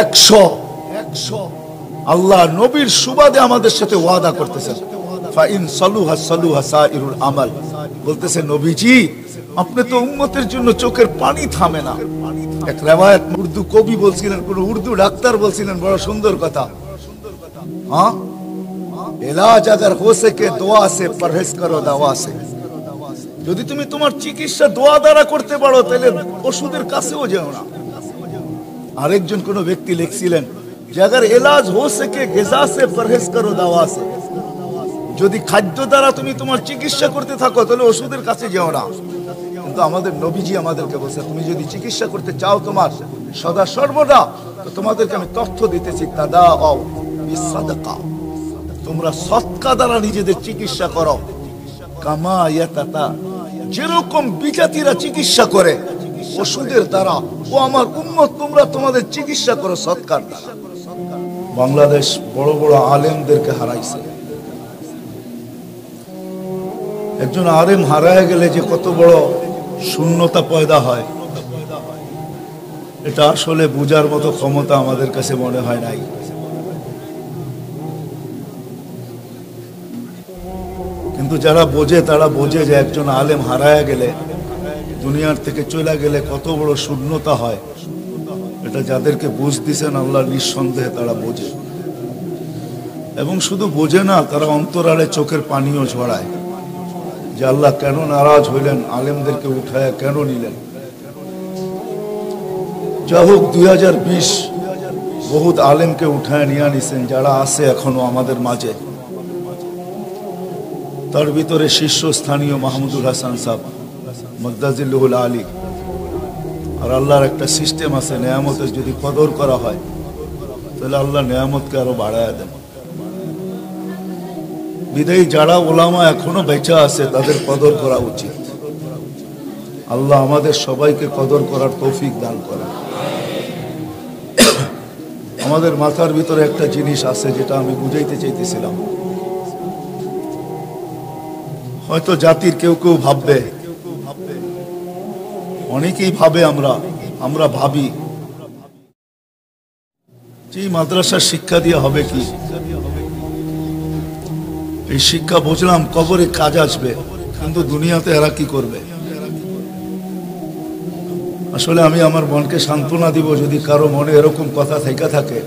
B: 100 আল্লাহ নবীর সুবাদে আমাদের সাথে ওয়াদা করতেছেন। ফাইন সালুহা সালুহা সাইরুল আমাল, বলতেছে নবীজি আপনি তো উম্মতের জন্য চোখের পানি থামে না। এক রিওয়ায়াত উর্দু কবি বলছিলেন, কোন উর্দু ডাক্তার বলছিলেন, বড় সুন্দর কথা, হ্যাঁ, ইলাজ আগার হো সকে দোয়া সে পরহেজ করো দাওয়া সে। যদি তুমি তোমার চিকিৎসা দোয়া দ্বারা করতে পারো তাহলে ওষুধের কাছেও যেও না। আরেকজন কোন ব্যক্তি লিখছিলেন যে আগার ইলাজ হো সকে গিজা সে পরহেজ করো দাওয়া সে, যদি খাদ্য দ্বারা তুমি তোমার চিকিৎসা করতে থাকো তাহলে ওষুধের কাছে যেও না। কিন্তু আমাদের নবীজি আমাদেরকে বলছে তুমি যদি চিকিৎসা করতে চাও তোমার সদা সর্বদা, তো তোমাদেরকে আমি তথ্য দিতেছি, তাদাউ বিসাদাকা, তোমরা সদকা দ্বারা নিজেদের চিকিৎসা করো। কামা ইয়াতাতা, যেরকম বিজাতিরা চিকিৎসা করে ওষুধের দ্বারা, ও আমার উম্মত তোমরা তোমাদের চিকিৎসা করো সদকার দ্বারা। বাংলাদেশ বড় বড় আলেমদেরকে হারাইছে। একজন আলেম হারায় গেলে যে কত বড় শূন্যতা পয়দা হয়, এটা আসলে বুঝার মতো ক্ষমতা আমাদের কাছে মনে হয় নাই। কিন্তু যারা বোঝে তারা বোঝে যে একজন আলেম হারায়া গেলে, দুনিয়ার থেকে চলে গেলে কত বড় শূন্যতা হয়। এটা যাদেরকে বুঝ দিছেন আল্লাহ নিঃসন্দেহে তারা বোঝে। এবং শুধু বোঝে না, তারা অন্তরালে চোখের পানিও ঝরায় যে আল্লাহ কেন নারাজ হইলেন, আলেমদেরকে উঠায় কেন নিলেন। যা হোক 2020 বহুত আলেমকে উঠায় নিয়ে নিছেন, যারা আছে এখনো আমাদের মাঝে। তার ভিতরে শীর্ষস্থানীয় মাহমুদুল হাসান সাহেব মকদাজিল্লুহুল আলী। আর আল্লাহর একটা সিস্টেম আছে, নেয়ামতের যদি কদর করা হয় তাহলে আল্লাহ নেয়ামতকে আরো বাড়ায় দেন। বিদায়ী যারা ওলামা এখনো বেঁচে আছে তাদের কদর করা উচিত। আল্লাহ আমাদের সবাইকে কদর করার তৌফিক দান করে। আমাদের মাথার ভিতরে একটা জিনিস আছে যেটা আমি বুঝাইতে চাইতেছিলাম। হয়তো জাতির কেউ কেউ ভাববে, অনেকেই ভাবে, আমরা ভাবি যে মাদ্রাসার শিক্ষা দিয়ে হবে কি। এই শিক্ষা বুঝলাম কবরে কাজ আসবে, কিন্তু দুনিয়াতে এরা কি করবে। আসলে আমি আমার মনকে সান্ত্বনা দিব, যদি কারো মনে এরকম কথা থেকে থাকে,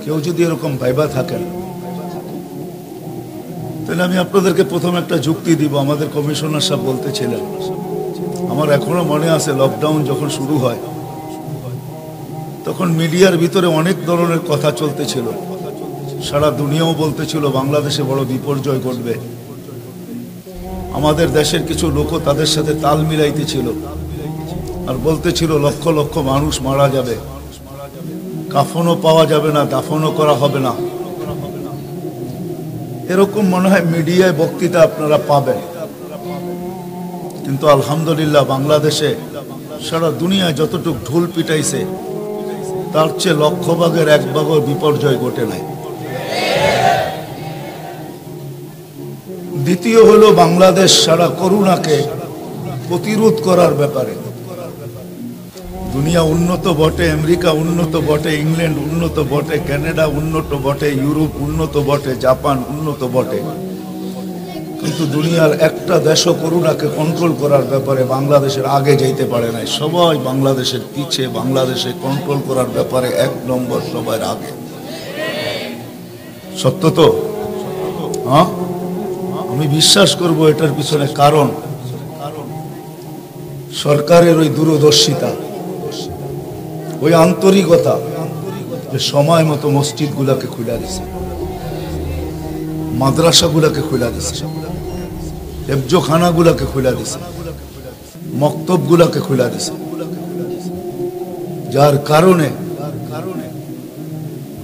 B: কেউ যদি এরকম ভাইবা থাকেন, তাহলে আমি আপনাদেরকে প্রথম একটা যুক্তি দিব। আমাদের কমিশনার সাহেব বলতেছিলেন, আমার এখনো মনে আছে লকডাউন যখন শুরু হয় তখন মিডিয়ার ভিতরে অনেক ধরনের কথা চলতেছিল। সারা দুনিয়াও বলতেছিল বাংলাদেশে বড় বিপর্যয় ঘটবে। আমাদের দেশের কিছু লোকও তাদের সাথে তাল মিলাইতেছিল আর বলতেছিল লক্ষ লক্ষ মানুষ মারা যাবে, কাফনও পাওয়া যাবে না, দাফনও করা হবে না। এরকম মনে হয় মিডিয়ায় বক্তৃতা আপনারা পাবেন। কিন্তু আলহামদুলিল্লাহ বাংলাদেশে সারা দুনিয়ায় যতটুকু ঢোল পিটাইছে তার চেয়ে লক্ষ ভাগের এক ভাগও বিপর্যয় ঘটে নাই। দ্বিতীয় হলো বাংলাদেশ সারা করোনাকে প্রতিরোধ করার ব্যাপারে দুনিয়া উন্নত বটে, আমেরিকা উন্নত বটে, ইংল্যান্ড উন্নত বটে, কানাডা উন্নত বটে, ইউরোপ উন্নত বটে, জাপান উন্নত বটে, কিন্তু দুনিয়ার একটা দেশও করোনাকে কন্ট্রোল করার ব্যাপারে বাংলাদেশের আগে যাইতে পারে নাই। সবাই বাংলাদেশের পিছে, বাংলাদেশে কন্ট্রোল করার ব্যাপারে 1 নম্বর, সবার আগে। সত্য তো? হ্যাঁ, আমি বিশ্বাস করব এটার পিছনে কারণ সরকারের ওই দূরদর্শিতা, ওই আন্তরিকতা, যে সময় মতো মসজিদ গুলাকে খুলে দিছে, মাদ্রাসা গুলাকে খুলে দিছে, হেফজোখানা গুলাকে খুলে দিছে, মক্তব গুলাকে খুলে দিছে, যার কারণে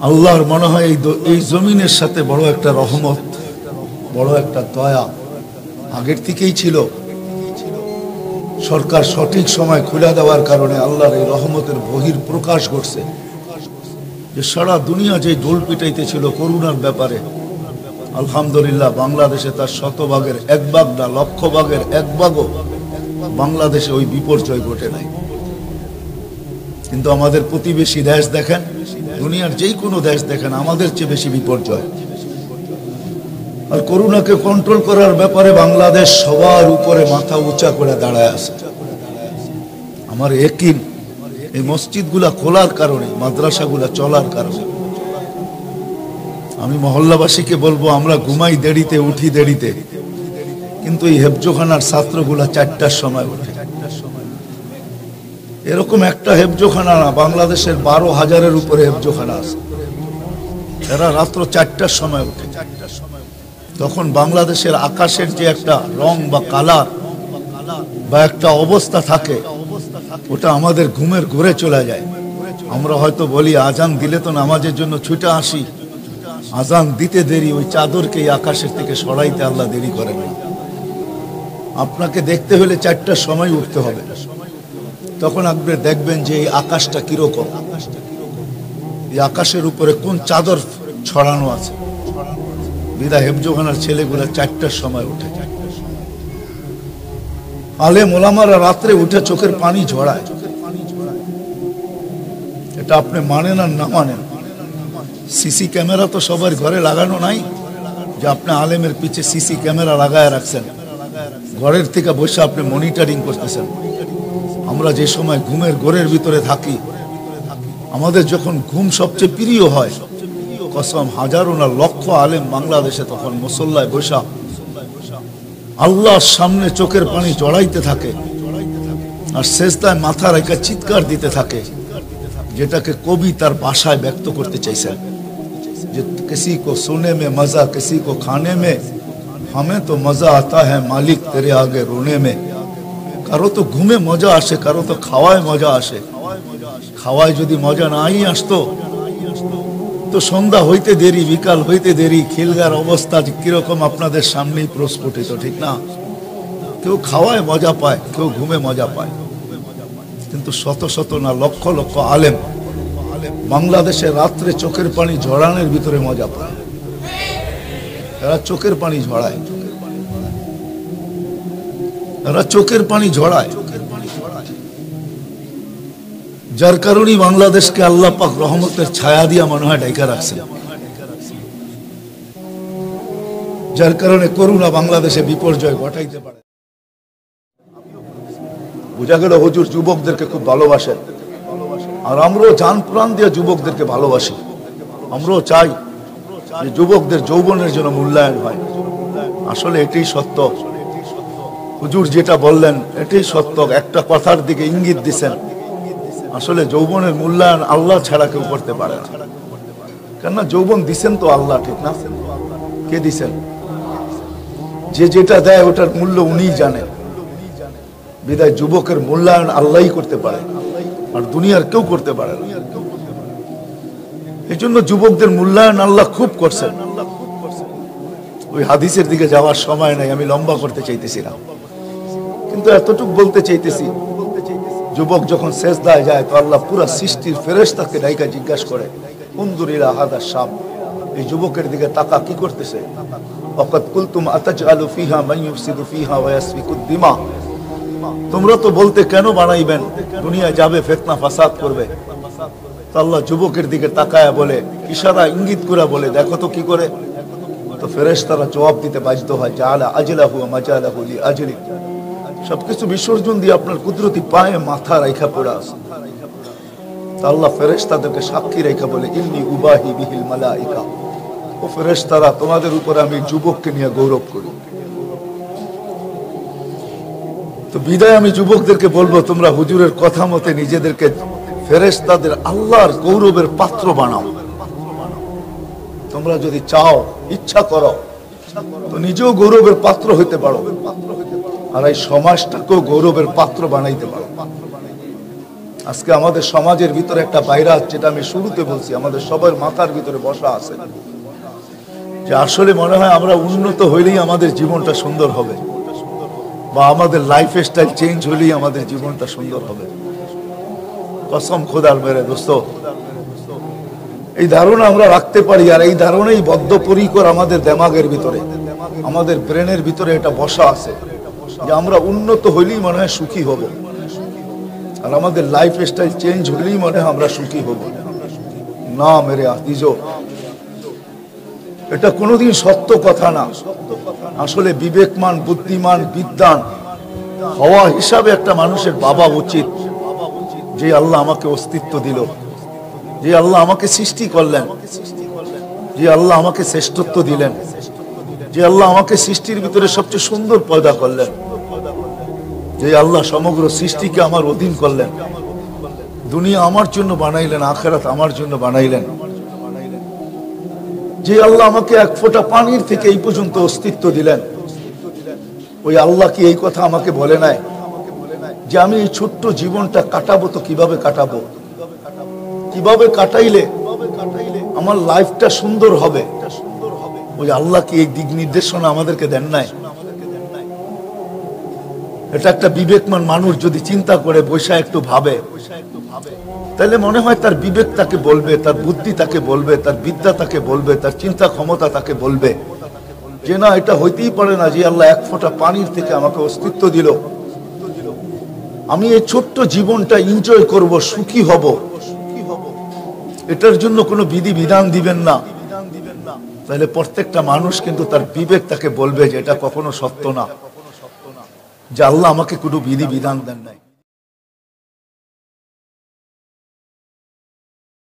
B: আল্লাহর মনে হয় এই জমিনের সাথে বড় একটা রহমত, বড় একটা দয়া আগের থেকেই ছিল। সরকার সঠিক সময় খুলে দেওয়ার কারণে আল্লাহর এই রহমতের বহির প্রকাশ ঘটছে, যে সারা দুনিয়া যে ঢোল পিটাইতেছিল করোনার ব্যাপারে, আলহামদুলিল্লাহ বাংলাদেশে তার 100 ভাগের 1 ভাগ না, লক্ষ ভাগের 1 ভাগও বাংলাদেশে ওই বিপর্যয় ঘটে নাই। কিন্তু আমাদের প্রতিবেশী দেশ দেখেন, দুনিয়ার যেই কোনো দেশ দেখেন, আমাদের চেয়ে বেশি বিপর্যয়। আর করোনাকে কন্ট্রোল করার ব্যাপারে বাংলাদেশ সবার উপরে মাথা উঁচা করে দাঁড়ায় আছে। আমার ইয়াকিন এই মসজিদগুলা খোলার কারণে, মাদ্রাসাগুলা চলার কারণে। আমি মহল্লাবাসীকে বলবো, আমরা ঘুমাই দেরিতে, উঠি দেরিতে, কিন্তু এই হেফজোখানার ছাত্রগুলা 4টার সময় ওঠে। এরকম একটা হেফজোখানা না, বাংলাদেশের 12,000-এর উপরে হেফজোখানা আছে। এরা রাত্র 4টার সময় ওঠে। তখন বাংলাদেশের আকাশের যে একটা রং বা কালার বা একটা অবস্থা থাকে, ওটা আমাদের ঘুমের ঘুরে চলে যায়। আমরা হয়তো বলি আজান দিলে তো নামাজের জন্য ছুটে আসি, আজান দিতে দেরি, ওই চাদরকে এই আকাশের থেকে সরাইতে আল্লাহ দেরি করেন না। আপনাকে দেখতে হলে 4টার সময় উঠতে হবে। তখন আপনি দেখবেন যে এই আকাশটা কিরকম, এই আকাশের উপরে কোন চাদর ছড়ানো আছে। বিদায় হেফজোখানার ছেলেগুলা 4টার সময় উঠে। আলেম ওলামারা রাত্রে উঠে চোখের পানি ঝরায়। এটা আপনি মানেন আর না মানেন, সিসি ক্যামেরা তো সবার ঘরে লাগানো নাই যে আপনি আলেমের পিছে সিসি ক্যামেরা লাগায় রাখছেন, ঘরের থেকে বসে আপনি মনিটরিং করতেছেন। আমরা যে সময় ঘুমের ঘোরের ভিতরে থাকি, আমাদের যখন ঘুম সবচেয়ে প্রিয় হয়, কসম হাজারো না লক্ষ আলেম বাংলাদেশে তখন মুসল্লায় বসা আল্লাহর সামনে চোখের পানি জড়াইতে থাকে আর সেজদায় মাথা রেখে চিৎকার দিতে থাকে, যেটাকে কবি তার ভাষায় ব্যক্ত করতে চাইছেন যে কিসি কো সোনে মে মজা, কিসি কো খানে মে, हमें तो मजा आता है मालिक तेरे आगे रोने में। কারো তো ঘুমে মজা আসে, কারো তো খাওয়ায় মজা আসে। খাওয়ায় যদি মজা নাই আসতো তো সন্ধ্যা হইতে দেরি, বিকাল হইতে দেরি, খিলগার অবস্থা কিরকম আপনাদের সামনেই প্রস্ফুটিত, ঠিক না? কেউ খাওয়ায় মজা পায়, কেউ ঘুমে মজা পায়, কিন্তু শত শত না লক্ষ লক্ষ আলেম বাংলাদেশে রাত্রে চোখের পানি ঝরানোর ভিতরে মজা পায়। এরা চোখের পানি ঝরায়, এরা চোখের পানি ঝরায়, যার কারণেই বাংলাদেশকে আল্লাহ পাক রহমতের ছায়া দিয়া মনে হয় ডাইকা রাখছে, যার কারণে করুণা বাংলাদেশে বিপর্যয় ঘটাইতে পারে। বোঝা গেল হুজুর যুবকদেরকে খুব ভালোবাসেন, আর আমরাও জান প্রাণ দিয়ে যুবকদেরকে ভালোবাসি। আমরাও চাই যে যুবকদের যৌবনের জন্য মূল্যায়ন হয়। আসলে এটাই সত্য, হুজুর যেটা বললেন এটাই সত্য। একটা কথার দিকে ইঙ্গিত দিছেন, আসলে যৌবনের মূল্যায়ন আল্লাহ ছাড়া কেউ করতে পারে না। কেননা যৌবন দিছেন তো আল্লাহ, ঠিক না? কে দিছেন? যে যেটা দেয় ওটার মূল্য উনিই জানেন। বিদায় যুবকের মূল্যায়ন আল্লাহই করতে পারে, আর দুনিয়ার কেউ করতে পারে না। এই জন্য যুবকদের মূল্যায়ন আল্লাহ খুব করছেন। ওই হাদিসের দিকে যাওয়ার সময় নাই, আমি লম্বা করতে চাইতেছি না, কিন্তু এতটুকু বলতে চাইতেছি, যুবক যখন সেজদায় যায় তো আল্লাহ পুরা সৃষ্টির ফেরেশতাকে ডাইকা জিজ্ঞাসা করে, উনজুরিলা হাদা শাব, এই যুবকের দিকে তাকা, কি করতেছে? ওয়াকাদ কুলতুম আতাজআলু ফিহা মান ইউফসিদু ফিহা ওয়া ইয়াসফিকুদ দিমা, তোমরা তো বলতে কেন বানাইবেন, দুনিয়ায় যাবে ফিতনা ফাসাদ করবে। তো আল্লাহ যুবকের দিকে তাকায়া বলে, ইশারা ইঙ্গিত করে বলে, দেখো তো কি করে। তো ফেরেশতারা জবাব দিতে বাধ্য হয়, জাআলা আজলাহু ওয়া মাজালাহু লি আজলি, সবকিছু বিসর্জন দিয়ে আপনার কুদরতি পায়ে মাথা রাইখা পড়া আছে। তা আল্লাহ ফেরেশতাদেরকে সাক্ষী রেখা বলে, ইন্নী উবাহি বিহিল মালাইকা, ও ফেরেশতারা তোমাদের উপরে আমি যুবককে নিয়ে গৌরব করি। তো বিদায় আমি যুবকদেরকে বলবো, তোমরা হুজুরের কথা মতে নিজেদেরকে ফেরেশতাদের আল্লাহর গৌরবের পাত্র বানাও। তোমরা যদি চাও, ইচ্ছা করো, তো নিজেও গৌরবের পাত্র হইতে পারো, আর এই সমাজটাকেও গৌরবের পাত্র বানাইতে পারো। আজকে আমাদের সমাজের ভিতরে একটা ভাইরাস, যেটা আমি শুরুতে বলছি, আমাদের সবার মাথার ভিতরে বসা আছে, যে আসলে মনে হয় আমরা উন্নত হইলেই আমাদের জীবনটা সুন্দর হবে, বা আমাদের লাইফ স্টাইল চেঞ্জ হলেই আমাদের জীবনটা সুন্দর হবে। কসম খোদার মেরে দোস্ত, এই ধারণা আমরা রাখতে পারি, আর এই ধারণাই বদ্ধপরিকর আমাদের দেমাগের ভিতরে, আমাদের ব্রেনের ভিতরে এটা বসা আছে, যে আমরা উন্নত হইলেই মনে হয় সুখী হব, আর আমাদের লাইফ স্টাইল চেঞ্জ হইলেই মনে হয় আমরা সুখী হব। না মেরে আজিজো, এটা কোনোদিন সত্য কথা না। আসলে বিবেকমান, বুদ্ধিমান, বিদ্বান হওয়া হিসাবে একটা মানুষের বাবা উচিত, যে আল্লাহ আমাকে অস্তিত্ব দিল, যে আল্লাহ আমাকে সৃষ্টি করলেন, যে আল্লাহ আমাকে শ্রেষ্ঠত্ব দিলেন, যে আল্লাহ আমাকে সৃষ্টির ভিতরে সবচেয়ে সুন্দর পয়দা করলেন, যে আল্লাহ সমগ্র সৃষ্টিকে আমার অধীন করলেন, দুনিয়া আমার জন্য বানাইলেন, আখিরাত আমার জন্য বানাইলেন, যে আল্লাহ আমাকে এক ফোঁটা পানির থেকে এই পর্যন্ত অস্তিত্ব দিলেন, ওই আল্লাহ কি এই কথা আমাকে বলে নাই যে আমি এই ছোট্ট জীবনটা কাটাবো? তো কিভাবে কাটাবো, কিভাবে কাটাইলে আমার লাইফটা সুন্দর হবে? ওই আল্লাহ কি এই দিক নির্দেশনা আমাদেরকে দেন নাই? এটা একটা বিবেকমান মানুষ যদি চিন্তা করে, বৈশা একটু ভাবে, তাহলে মনে হয় তার বিবেক তাকে বলবে, তার বুদ্ধি তাকে বলবে, তার বিদ্যা তাকে বলবে, তার চিন্তা ক্ষমতা তাকে বলবে যে না, এটা হইতেই পারে না যে আল্লাহ এক ফোঁটা পানির থেকে আমাকে অস্তিত্ব দিল, আমি এই ছোট্ট জীবনটা এনজয় করব, সুখী হব, এটার জন্য কোনো বিধি বিধান দিবেন না। তাহলে প্রত্যেকটা মানুষ কিন্তু তার বিবেক তাকে বলবে যে এটা কখনো সত্য না, যে আল্লাহ আমাকে কোনো বিধি বিধান দেন নাই।